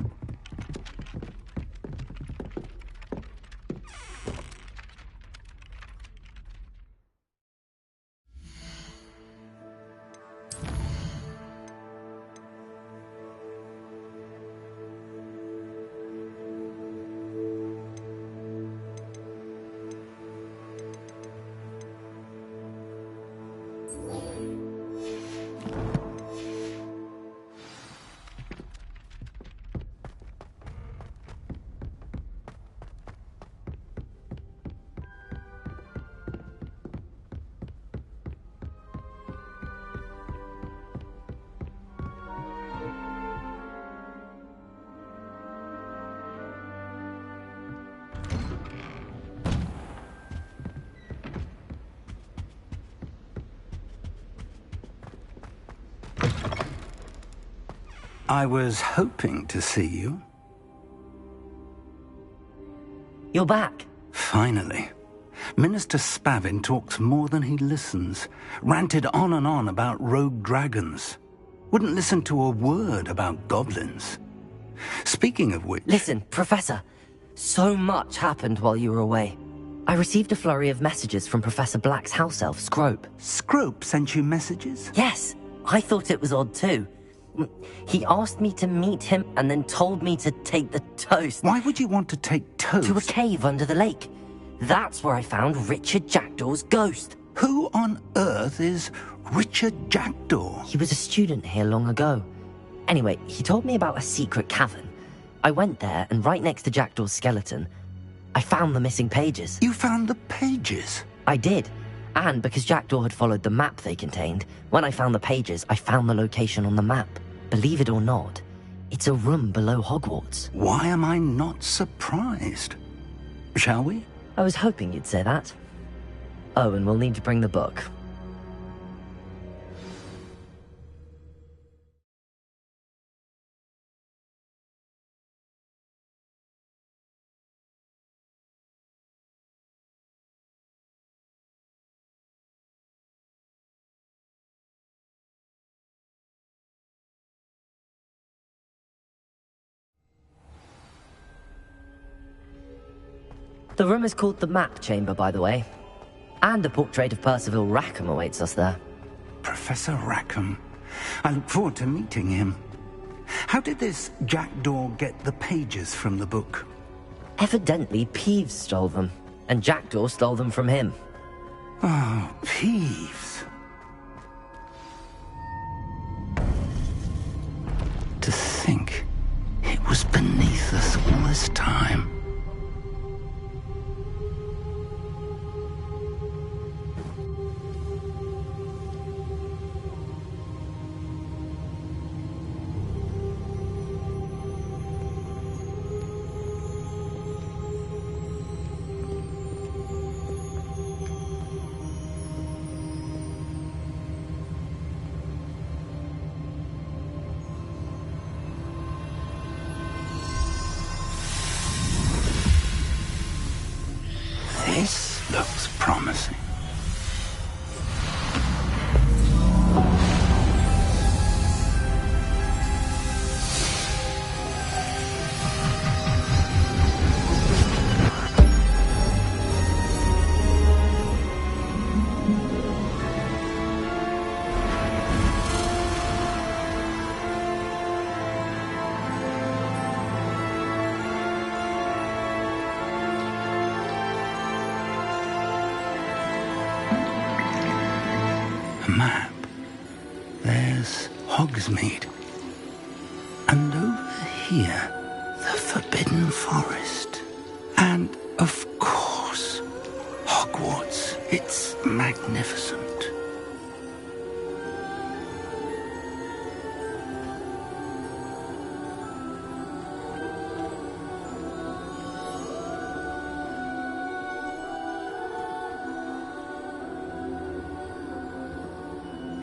S16: I was hoping to see you.
S2: You're back.
S16: Finally. Minister Spavin talks more than he listens. Ranted on and on about rogue dragons. Wouldn't listen to a word about goblins. Speaking of which...
S2: Listen, Professor. So much happened while you were away. I received a flurry of messages from Professor Black's house elf, Scrope.
S16: Scrope sent you messages?
S2: Yes. I thought it was odd too. He asked me to meet him and then told me to take the toast.
S16: Why would you want to take toast?
S2: To a cave under the lake. That's where I found Richard Jackdaw's ghost.
S16: Who on earth is Richard Jackdaw?
S2: He was a student here long ago. Anyway, he told me about a secret cavern. I went there, and right next to Jackdaw's skeleton, I found the missing pages.
S16: You found the pages?
S2: I did. And because Jackdaw had followed the map they contained, when I found the pages, I found the location on the map. Believe it or not, it's a room below Hogwarts.
S16: Why am I not surprised? Shall we?
S2: I was hoping you'd say that. Oh, and we'll need to bring the book. The room is called the Map Chamber, by the way. And a portrait of Percival Rackham awaits us there.
S16: Professor Rackham. I look forward to meeting him. How did this Jackdaw get the pages from the book?
S2: Evidently, Peeves stole them, and Jackdaw stole them from him.
S16: Oh, Peeves. To think it was beneath us all this time. This looks promising. Map. There's Hogsmeade. And over here, the Forbidden Forest. And, of course, Hogwarts. It's magnificent.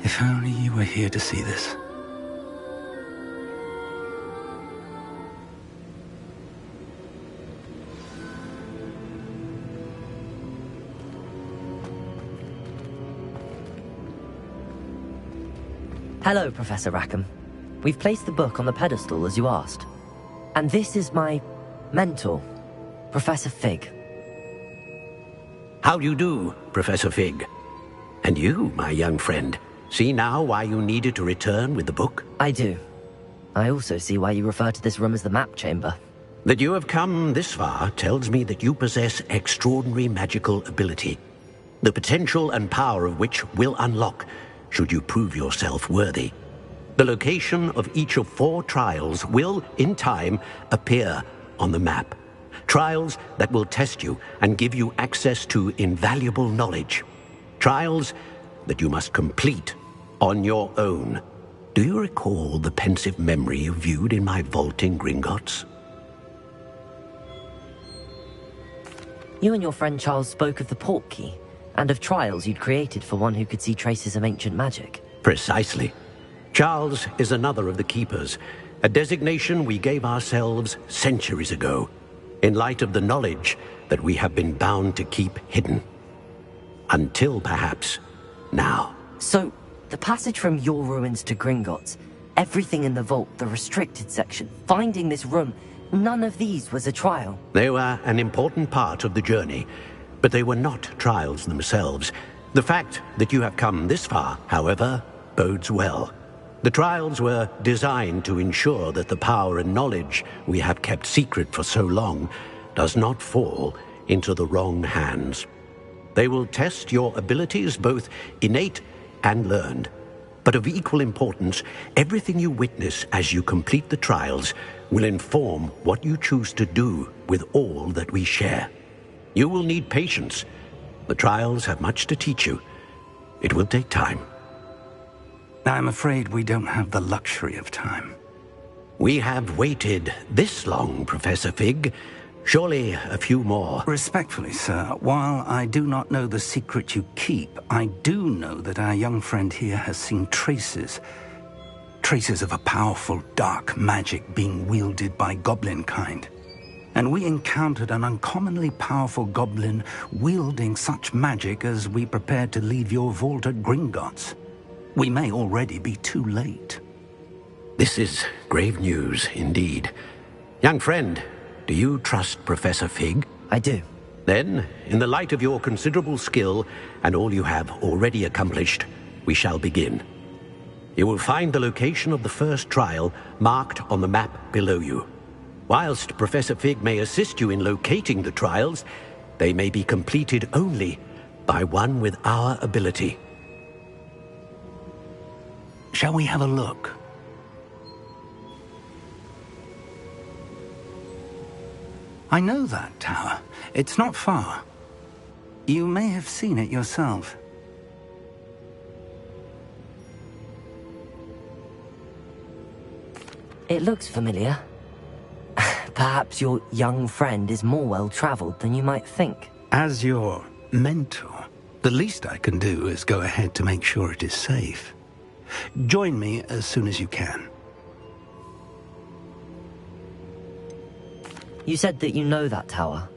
S16: If only you were here to see this.
S2: Hello, Professor Rackham. We've placed the book on the pedestal as you asked. And this is my mentor, Professor Fig.
S15: How do you do, Professor Fig? And you, my young friend, see now why you needed to return with the book?
S2: I do. I also see why you refer to this room as the map chamber.
S15: That you have come this far tells me that you possess extraordinary magical ability, the potential and power of which will unlock should you prove yourself worthy. The location of each of 4 trials will, in time, appear on the map. Trials that will test you and give you access to invaluable knowledge. Trials that you must complete on your own. Do you recall the pensive memory you viewed in my vault in Gringotts?
S2: You and your friend Charles spoke of the port key, and of trials you'd created for one who could see traces of ancient magic.
S15: Precisely. Charles is another of the Keepers, a designation we gave ourselves centuries ago, in light of the knowledge that we have been bound to keep hidden. Until, perhaps, now.
S2: So, the passage from your ruins to Gringotts, everything in the vault, the restricted section, finding this room, none of these was a trial.
S15: They were an important part of the journey, but they were not trials themselves. The fact that you have come this far, however, bodes well. The trials were designed to ensure that the power and knowledge we have kept secret for so long does not fall into the wrong hands. They will test your abilities, both innate and learned. But of equal importance, everything you witness as you complete the trials will inform what you choose to do with all that we share. You will need patience. The trials have much to teach you. It will take time.
S16: I'm afraid we don't have the luxury of time.
S15: We have waited this long, Professor Fig. Surely a few more.
S16: Respectfully, sir, while I do not know the secret you keep, I do know that our young friend here has seen traces of a powerful dark magic being wielded by goblin kind. And we encountered an uncommonly powerful goblin wielding such magic as we prepared to leave your vault at Gringotts. We may already be too late.
S15: This is grave news indeed. Young friend, do you trust Professor Fig?
S2: I do.
S15: Then, in the light of your considerable skill and all you have already accomplished, we shall begin. You will find the location of the first trial marked on the map below you. Whilst Professor Fig may assist you in locating the trials, they may be completed only by one with our ability.
S16: Shall we have a look? I know that tower. It's not far. You may have seen it yourself.
S2: It looks familiar. Perhaps your young friend is more well-traveled than you might think.
S16: As your mentor, the least I can do is go ahead to make sure it is safe. Join me as soon as you can.
S2: You said that you know that tower.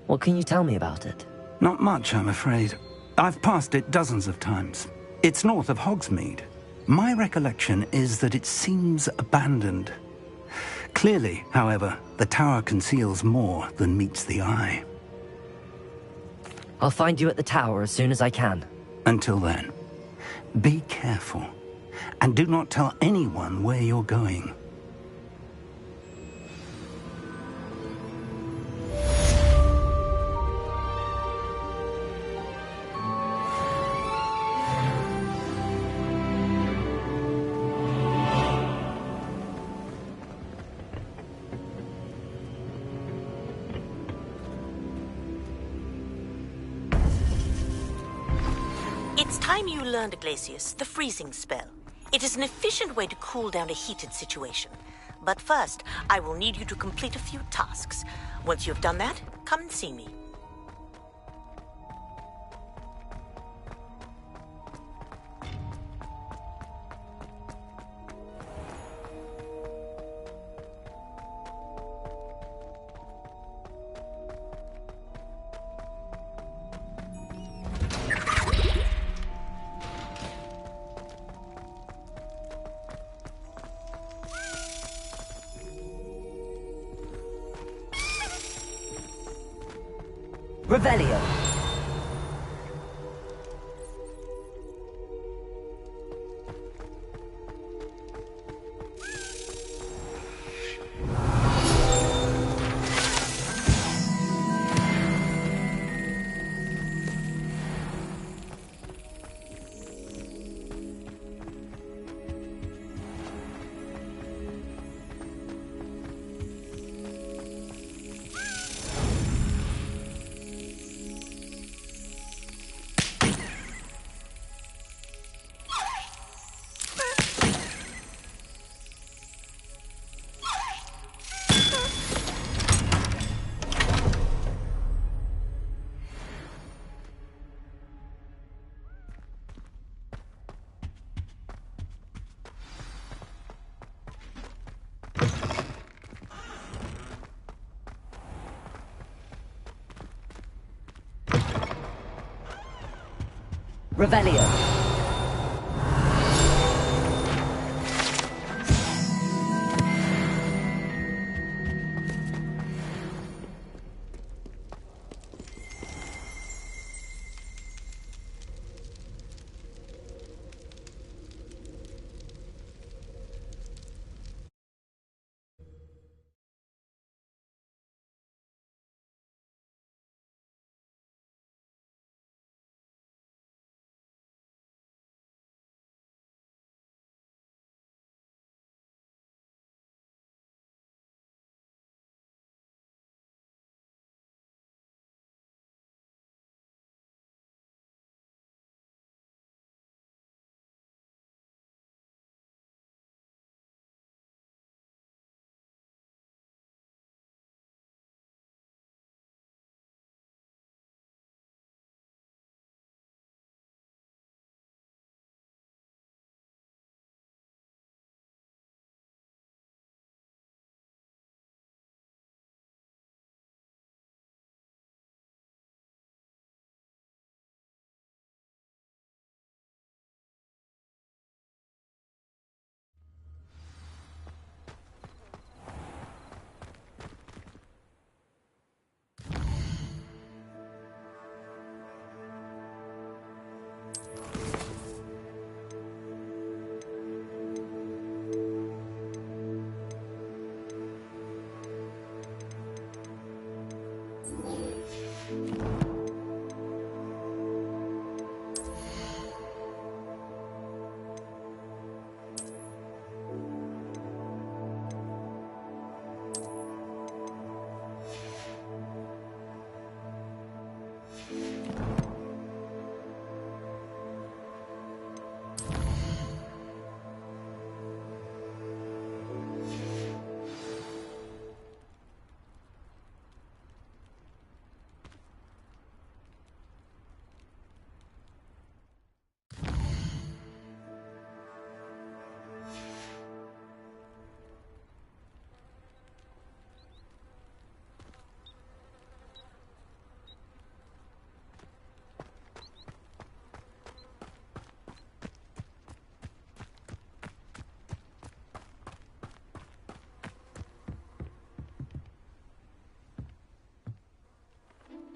S2: What can you tell me about it?
S16: Not much, I'm afraid. I've passed it dozens of times. It's north of Hogsmeade. My recollection is that it seems abandoned. Clearly, however, the tower conceals more than meets the eye.
S2: I'll find you at the tower as soon as I can.
S16: Until then, be careful, and do not tell anyone where you're going.
S5: It's time you learned, Glacius, the freezing spell. It is an efficient way to cool down a heated situation. But first, I will need you to complete a few tasks. Once you've done that, come and see me.
S2: Revelio. Revelio.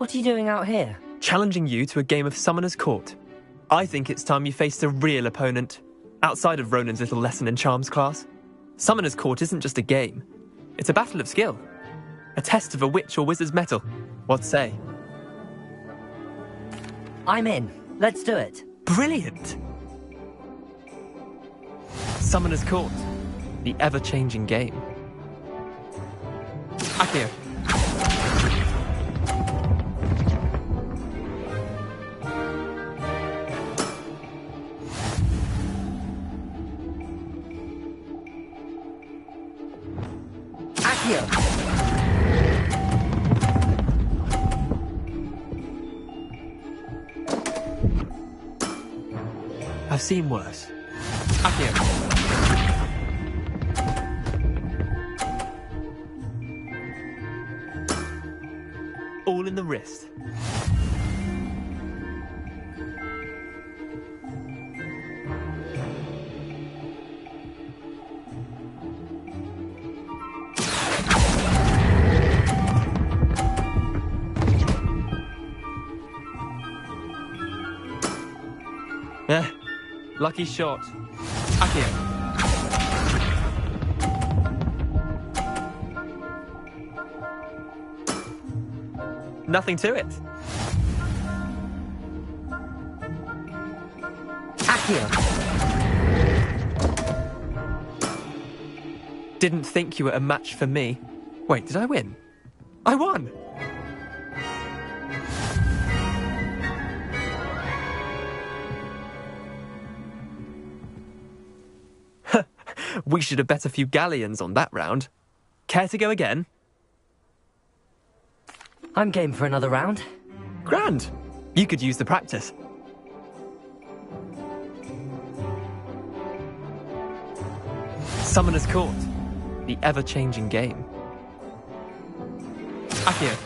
S2: What are you doing out here?
S18: Challenging you to a game of Summoner's Court. I think it's time you faced a real opponent, outside of Ronan's little lesson in charms class. Summoner's Court isn't just a game. It's a battle of skill. A test of a witch or wizard's mettle. What say?
S2: I'm in. Let's do it.
S18: Brilliant! Summoner's Court. The ever-changing game. Accio. I've seen worse. Accio. All in the wrist. Lucky shot. Accio. Nothing to it.
S2: Accio.
S18: Didn't think you were a match for me. Wait, did I win? I won! We should have bet a few galleons on that round. Care to go again?
S2: I'm game for another round.
S18: Grand. You could use the practice. Summoner's Court. The ever-changing game. Accio.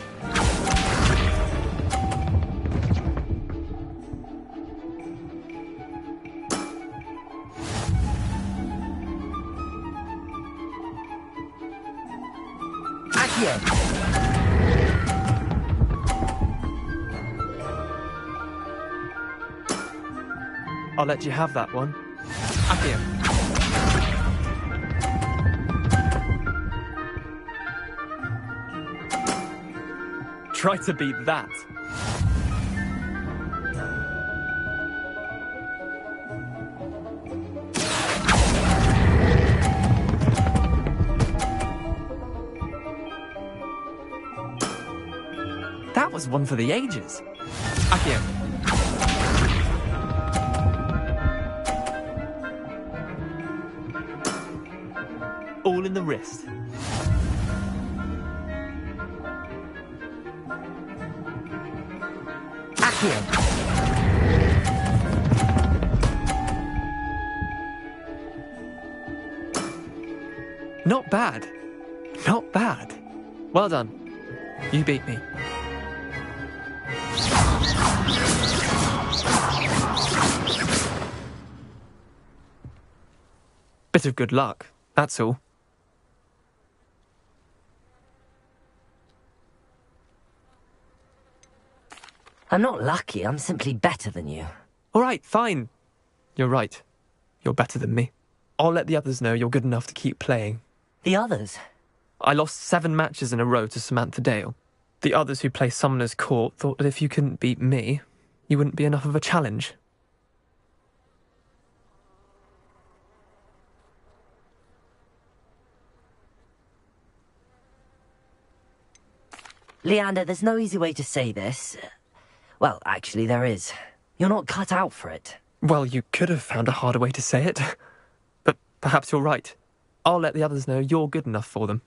S18: I'll let you have that one. Accio. Try to beat that. That was one for the ages. Accio. All in the wrist.
S2: Accio.
S18: Not bad. Not bad. Well done. You beat me. Bit of good luck, that's all.
S2: I'm not lucky, I'm simply better than you.
S18: All right, fine. You're right. You're better than me. I'll let the others know you're good enough to keep playing.
S2: The others?
S18: I lost 7 matches in a row to Samantha Dale. The others who play Summoner's Court thought that if you couldn't beat me, you wouldn't be enough of a challenge.
S2: Leander, there's no easy way to say this. Well, actually, there is. You're not cut out for it.
S18: Well, you could have found a harder way to say it. But perhaps you're right. I'll let the others know you're good enough for them.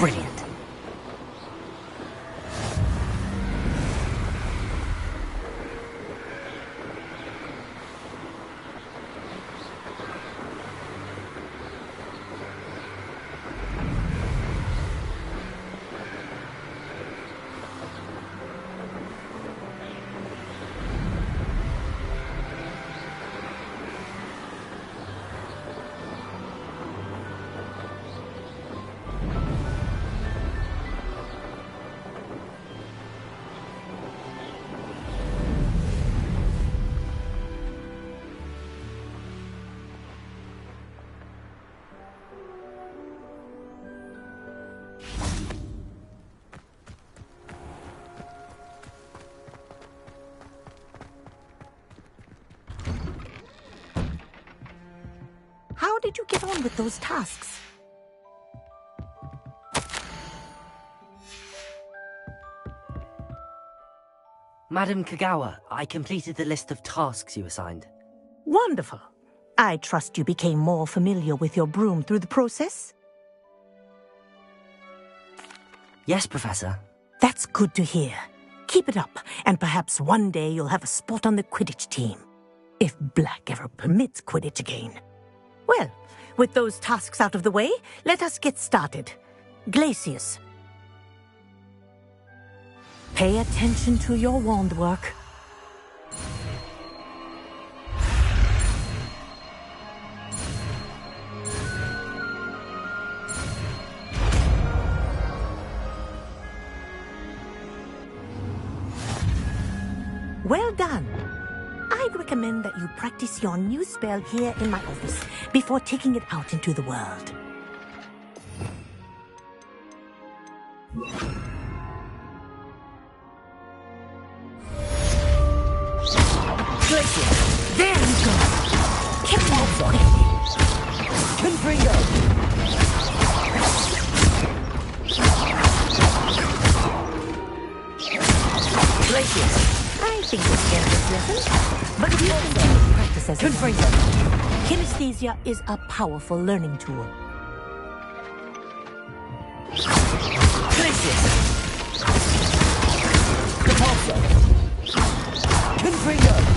S2: Brilliant.
S5: How did you get on with those tasks?
S2: Madam Kagawa, I completed the list of tasks you assigned.
S5: Wonderful. I trust you became more familiar with your broom through the process?
S2: Yes, Professor.
S5: That's good to hear. Keep it up, and perhaps one day you'll have a spot on the Quidditch team. If Black ever permits Quidditch again. Well, with those tasks out of the way, let us get started. Glacius. Pay attention to your wand work. Well done. I'd recommend that you practice your new spell here in my office before taking it out into the world. Glacius! There you go! Keep on Confringo! Glacius! I think this game is pleasant, but you can practice as a Kinesthesia is a powerful learning tool. Glacius! Repulsor! Confringo!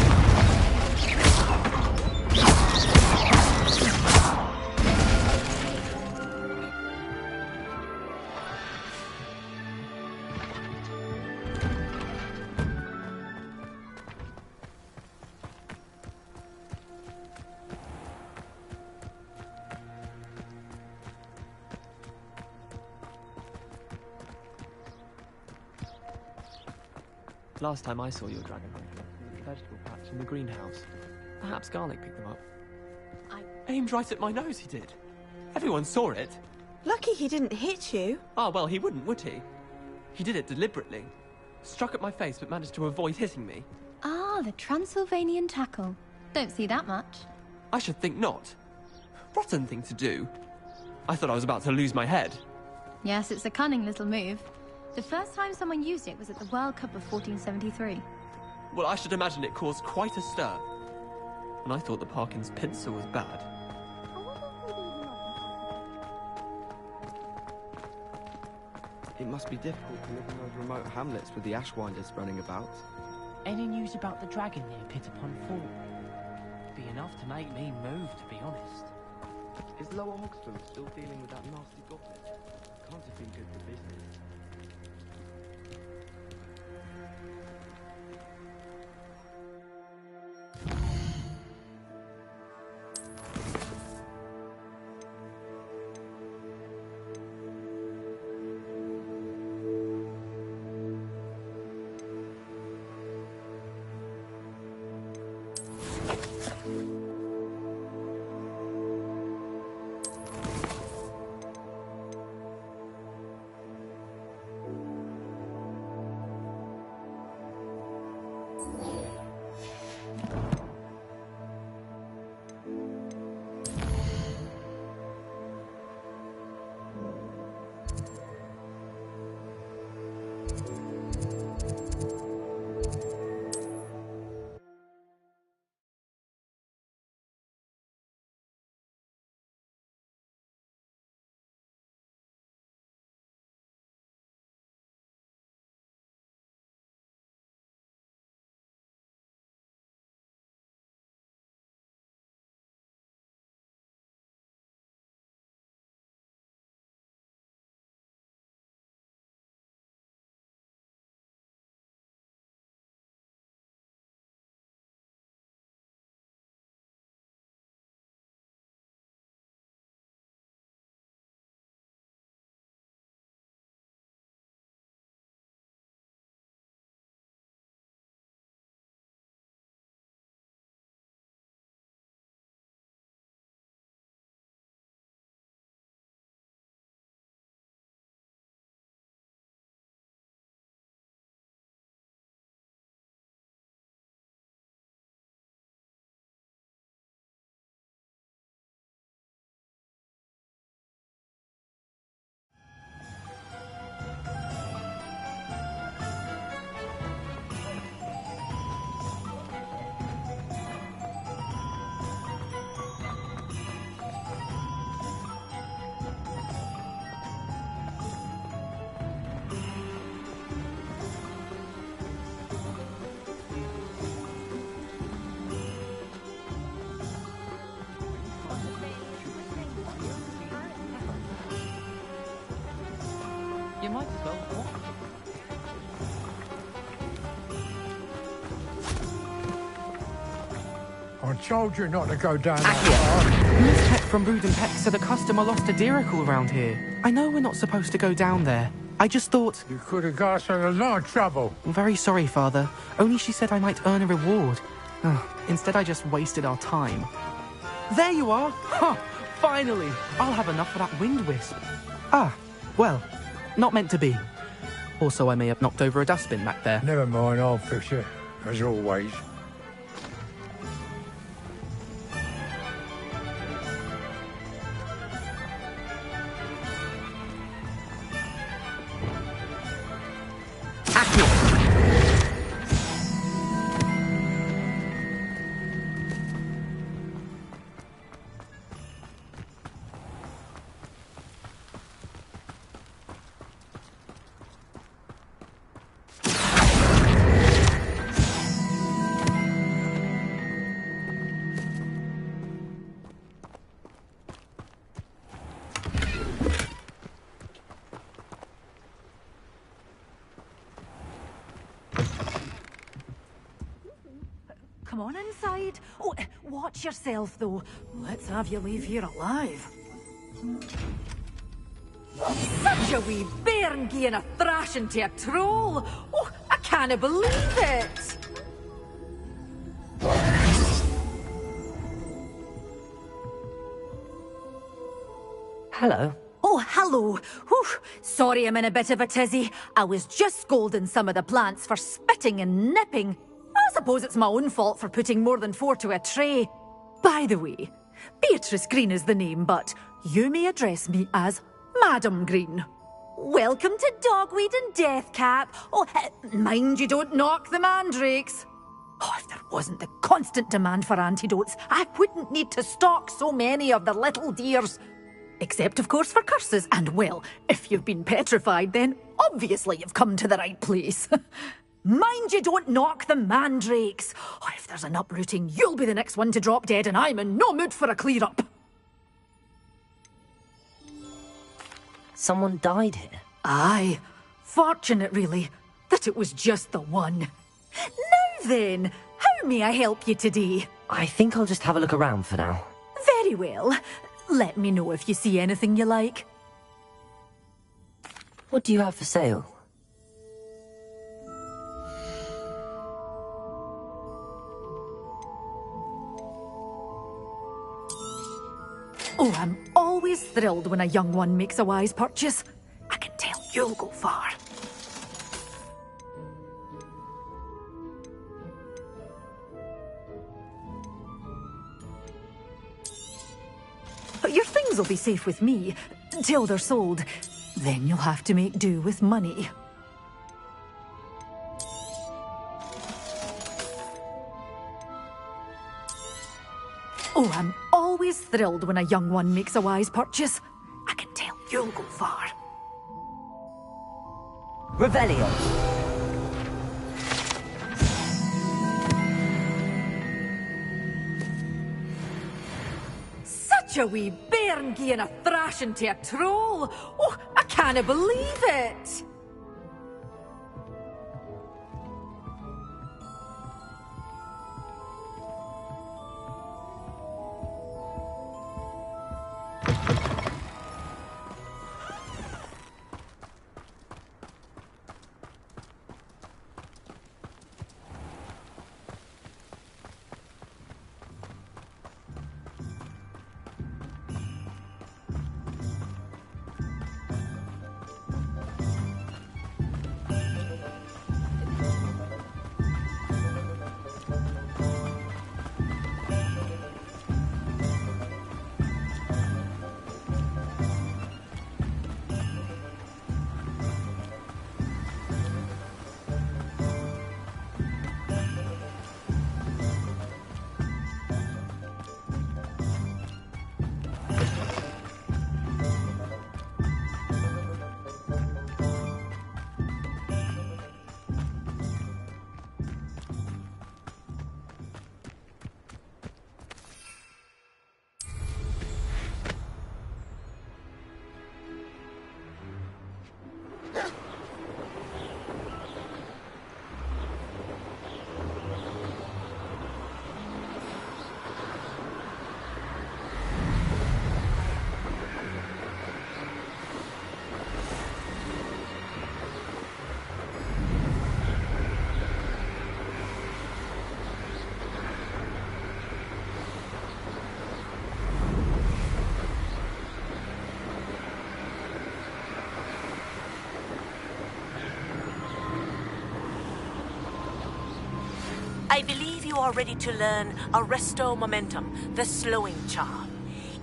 S18: Last time I saw your dragon, the vegetable patch in the greenhouse. Perhaps Garlic picked them up. I aimed right at my nose, he did. Everyone saw it.
S10: Lucky he didn't hit you.
S18: Ah, well, he wouldn't, would he? He did it deliberately. Struck at my face, but managed to avoid hitting me.
S3: Ah, the Transylvanian tackle. Don't see that much.
S18: I should think not. Rotten thing to do. I thought I was about to lose my head.
S3: Yes, it's a cunning little move. The first time someone used it was at the World Cup of 1473.
S18: Well, I should imagine it caused quite a stir. And I thought the Parkins pincer was bad.
S11: It must be difficult to live in those remote hamlets with the Ashwinders running about.
S19: Any news about the dragon near Pittapon Fall? Be enough to make me move, to be honest.
S11: Is Lower Hogsfield still dealing with that nasty goblin? Can't have been good for business.
S19: You might as well walk.
S20: I told you not to go down that path.
S19: Miss Peck from Brood and Peck said a customer lost a diricle around here. I know we're not supposed to go down there. I just thought...
S20: You could have got us in a lot of trouble.
S19: I'm very sorry, Father. Only she said I might earn a reward. Instead, I just wasted our time. There you are! Huh, finally! I'll have enough for that wind wisp. Ah, well, not meant to be. Also, I may have knocked over a dustbin back there.
S20: Never mind, I'll fix it, as always.
S21: Come on inside. Oh, watch yourself, though. Let's have you leave here alive. Such a wee bairn gieing a thrashing to a troll. Oh, I can't believe it.
S2: Hello.
S21: Oh, hello. Whew. Sorry I'm in a bit of a tizzy. I was just scolding some of the plants for spitting and nipping. I suppose it's my own fault for putting more than 4 to a tray. By the way, Beatrice Green is the name, but you may address me as Madam Green. Welcome to Dogweed and Deathcap. Oh, mind you don't knock the mandrakes. Oh, if there wasn't the constant demand for antidotes, I wouldn't need to stock so many of the little dears. Except, of course, for curses. And, well, if you've been petrified, then obviously you've come to the right place. Mind you don't knock the mandrakes. Oh, if there's an uprooting, you'll be the next one to drop dead, and I'm in no mood for a clear-up.
S2: Someone died here?
S21: Aye. Fortunate, really, that it was just the one. Now then, how may I help you today?
S2: I think I'll just have a look around for now.
S21: Very well. Let me know if you see anything you like.
S2: What do you have for sale?
S21: Oh, I'm always thrilled when a young one makes a wise purchase. I can tell you'll go far. Your things will be safe with me, until they're sold. Then you'll have to make do with money. Oh, I'm always thrilled when a young one makes a wise purchase. I can tell you'll go far.
S2: Revelio.
S21: Such a wee bairn gieing a thrashing to a troll. Oh, I can't believe it.
S5: I believe you are ready to learn Arresto Momentum, the slowing charm.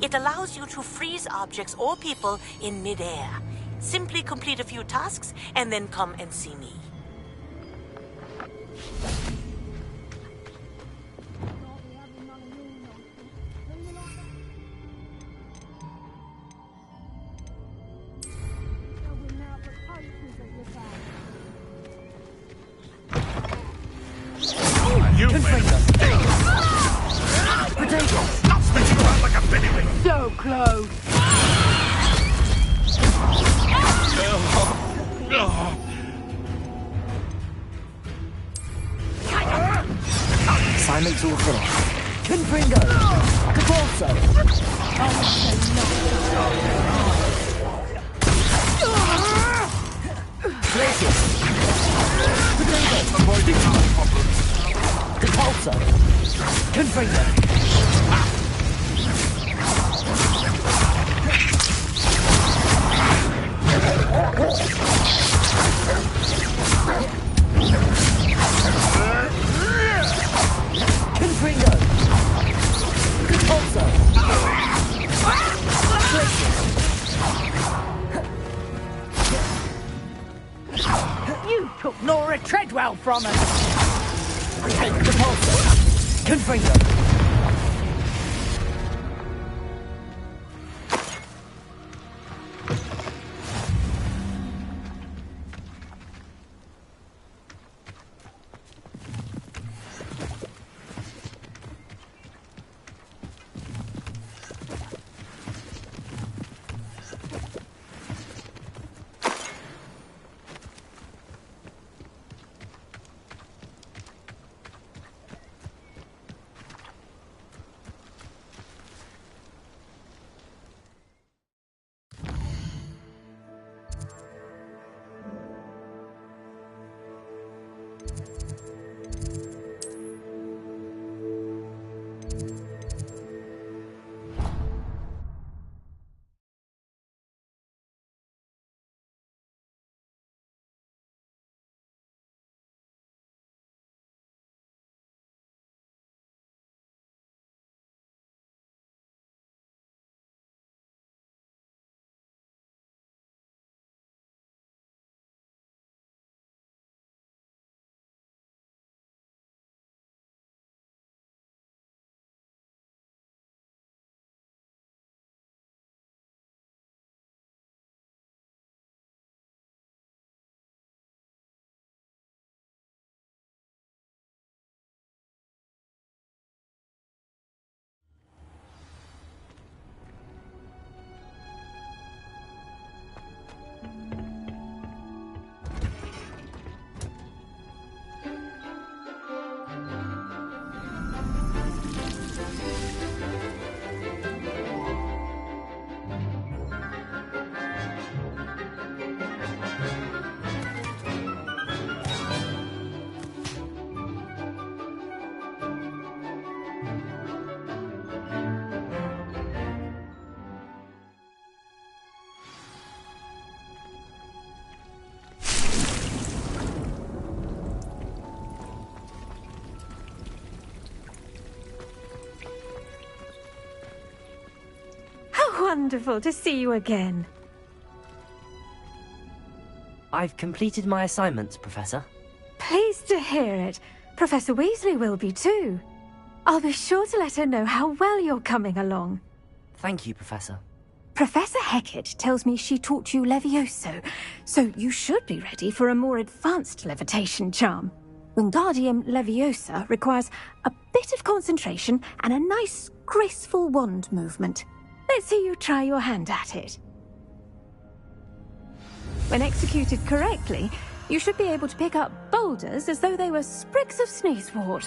S5: It allows you to freeze objects or people in midair. Simply complete a few tasks and then come and see me.
S14: You
S12: Potatoes!
S14: Stop spitting around like a bennywig!
S12: So close!
S2: Assignment's all finished. Confringo! Capalso! Glacius!
S14: Avoiding our problems.
S2: Capalso! Confringo! Confringo! Capalso!
S12: You took Nora Treadwell from us!
S2: Capalso! Confringo!
S17: Wonderful to see you again.
S2: I've completed my assignments, Professor.
S17: Pleased to hear it. Professor Weasley will be too. I'll be sure to let her know how well you're coming along.
S2: Thank you, Professor.
S17: Professor Hecat tells me she taught you Levioso, so you should be ready for a more advanced levitation charm. Wingardium Leviosa requires a bit of concentration and a nice, graceful wand movement. Let's see you try your hand at it. When executed correctly, you should be able to pick up boulders as though they were sprigs of sneezewort.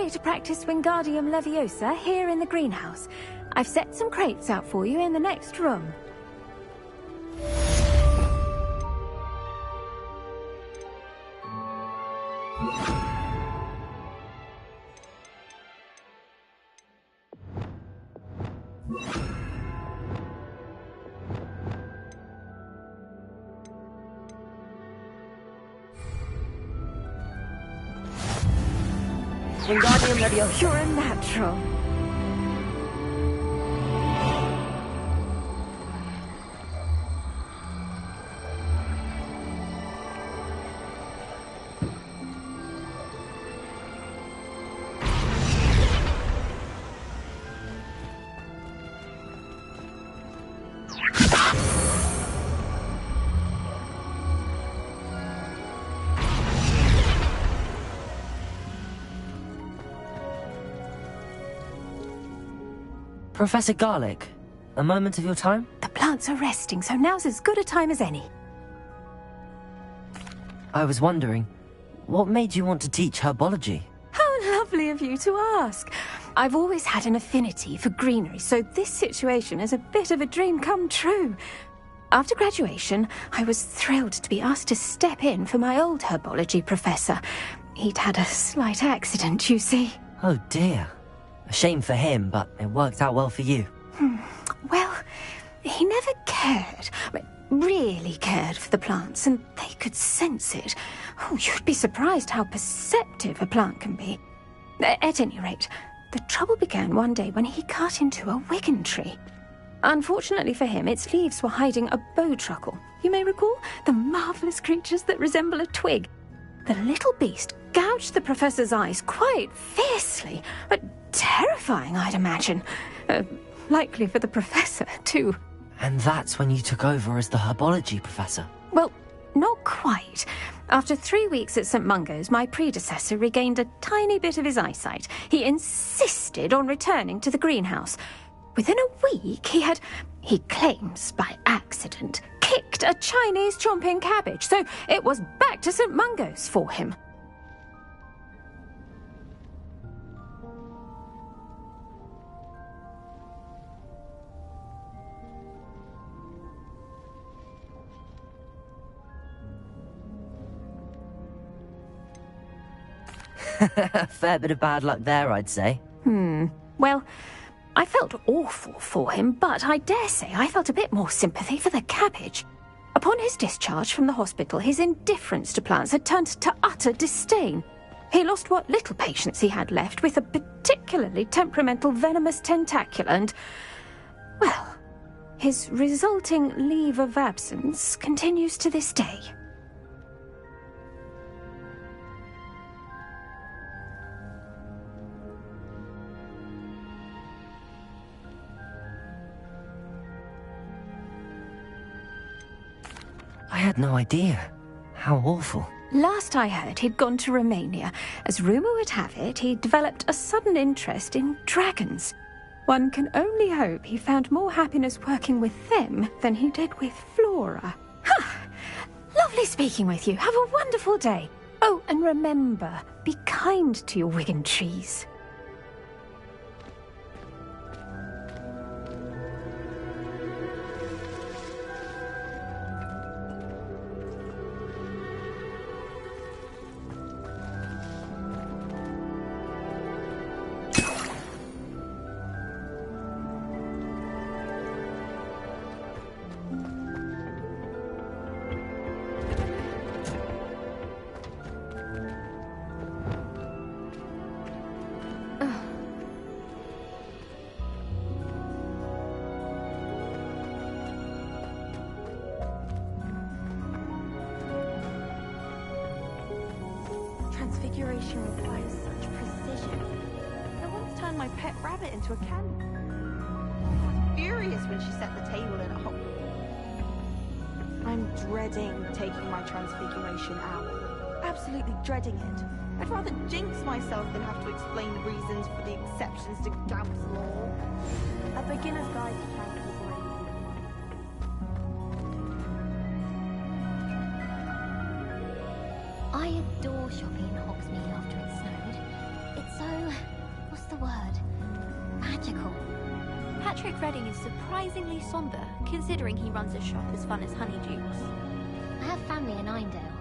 S17: okay to practice Wingardium Leviosa here in the greenhouse? I've set some crates out for you in the next room.
S13: Wingardium Leviosa.
S17: You're a natural.
S2: Professor Garlic, a moment of your time?
S17: The plants are resting, so now's as good a time as any.
S2: I was wondering, what made you want to teach herbology?
S17: How lovely of you to ask. I've always had an affinity for greenery, so this situation is a bit of a dream come true. After graduation, I was thrilled to be asked to step in for my old herbology professor. He'd had a slight accident, you see.
S2: Oh dear. A shame for him, but it worked out well for you.
S17: Well, he never cared, really cared for the plants, and they could sense it. Oh, you'd be surprised how perceptive a plant can be. At any rate, the trouble began one day when he cut into a wigan tree. Unfortunately for him, its leaves were hiding a bowtruckle. You may recall the marvellous creatures that resemble a twig. The little beast gouged the professor's eyes quite fiercely, but terrifying, I'd imagine. Likely for the professor, too.
S2: And that's when you took over as the herbology professor?
S17: Well, not quite. After 3 weeks at St. Mungo's, my predecessor regained a tiny bit of his eyesight. He insisted on returning to the greenhouse. Within a week, he claims by accident, kicked a Chinese chomping cabbage, so it was back to St. Mungo's for him.
S2: A fair bit of bad luck there, I'd say.
S17: Well, I felt awful for him, but I dare say I felt a bit more sympathy for the cabbage. Upon his discharge from the hospital, his indifference to plants had turned to utter disdain. He lost what little patience he had left with a particularly temperamental venomous tentacula and, well, his resulting leave of absence continues to this day.
S2: I had no idea. How awful.
S17: Last I heard, he'd gone to Romania. As rumour would have it, he developed a sudden interest in dragons. One can only hope he found more happiness working with them than he did with Flora. Lovely speaking with you. Have a wonderful day. Oh, and remember, be kind to your wigan trees.
S10: Transfiguration requires such precision. I once turned my pet rabbit into a cannon. I was furious when she set the table in a hole. I'm dreading taking my transfiguration out. Absolutely dreading it. I'd rather jinx myself than have to explain the reasons for the exceptions to Gaunt's law. A beginner's guide to transfiguration.
S9: I adore shopping in Hogsmeade after it snowed. It's so... what's the word? Magical.
S1: Patrick Redding is surprisingly somber, considering he runs a shop as fun as Honeydukes.
S9: I have family in Eindale.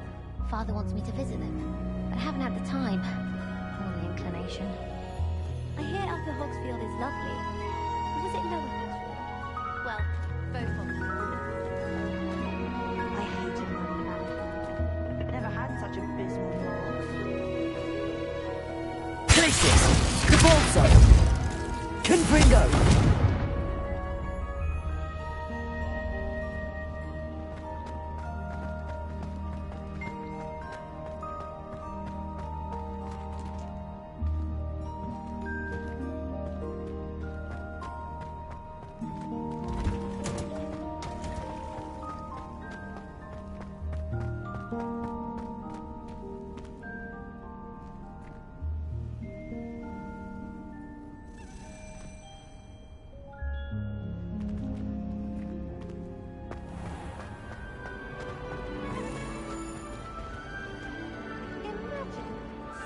S9: Father wants me to visit them, but I haven't had the time. Or the inclination.
S1: I hear Upper Hogsfield is lovely. Or was it Lower Hogsfield? Well, both of them.
S10: I hate it. Never had such abysmal marks.
S2: Places! Cabalso! Confringo!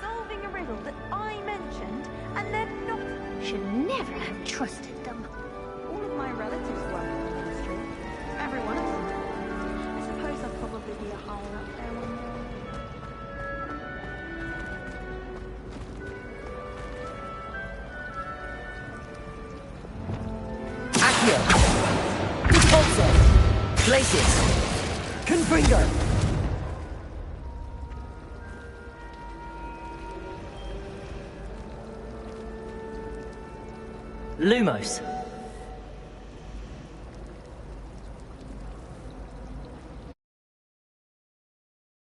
S10: Solving a riddle that I mentioned, and then not...
S9: Should never have trusted them.
S10: All of my relatives work in the industry. Every one of them. I suppose I'll probably be a higher up there one day.
S2: Accio! Repulso! Places! Confringo! Lumos.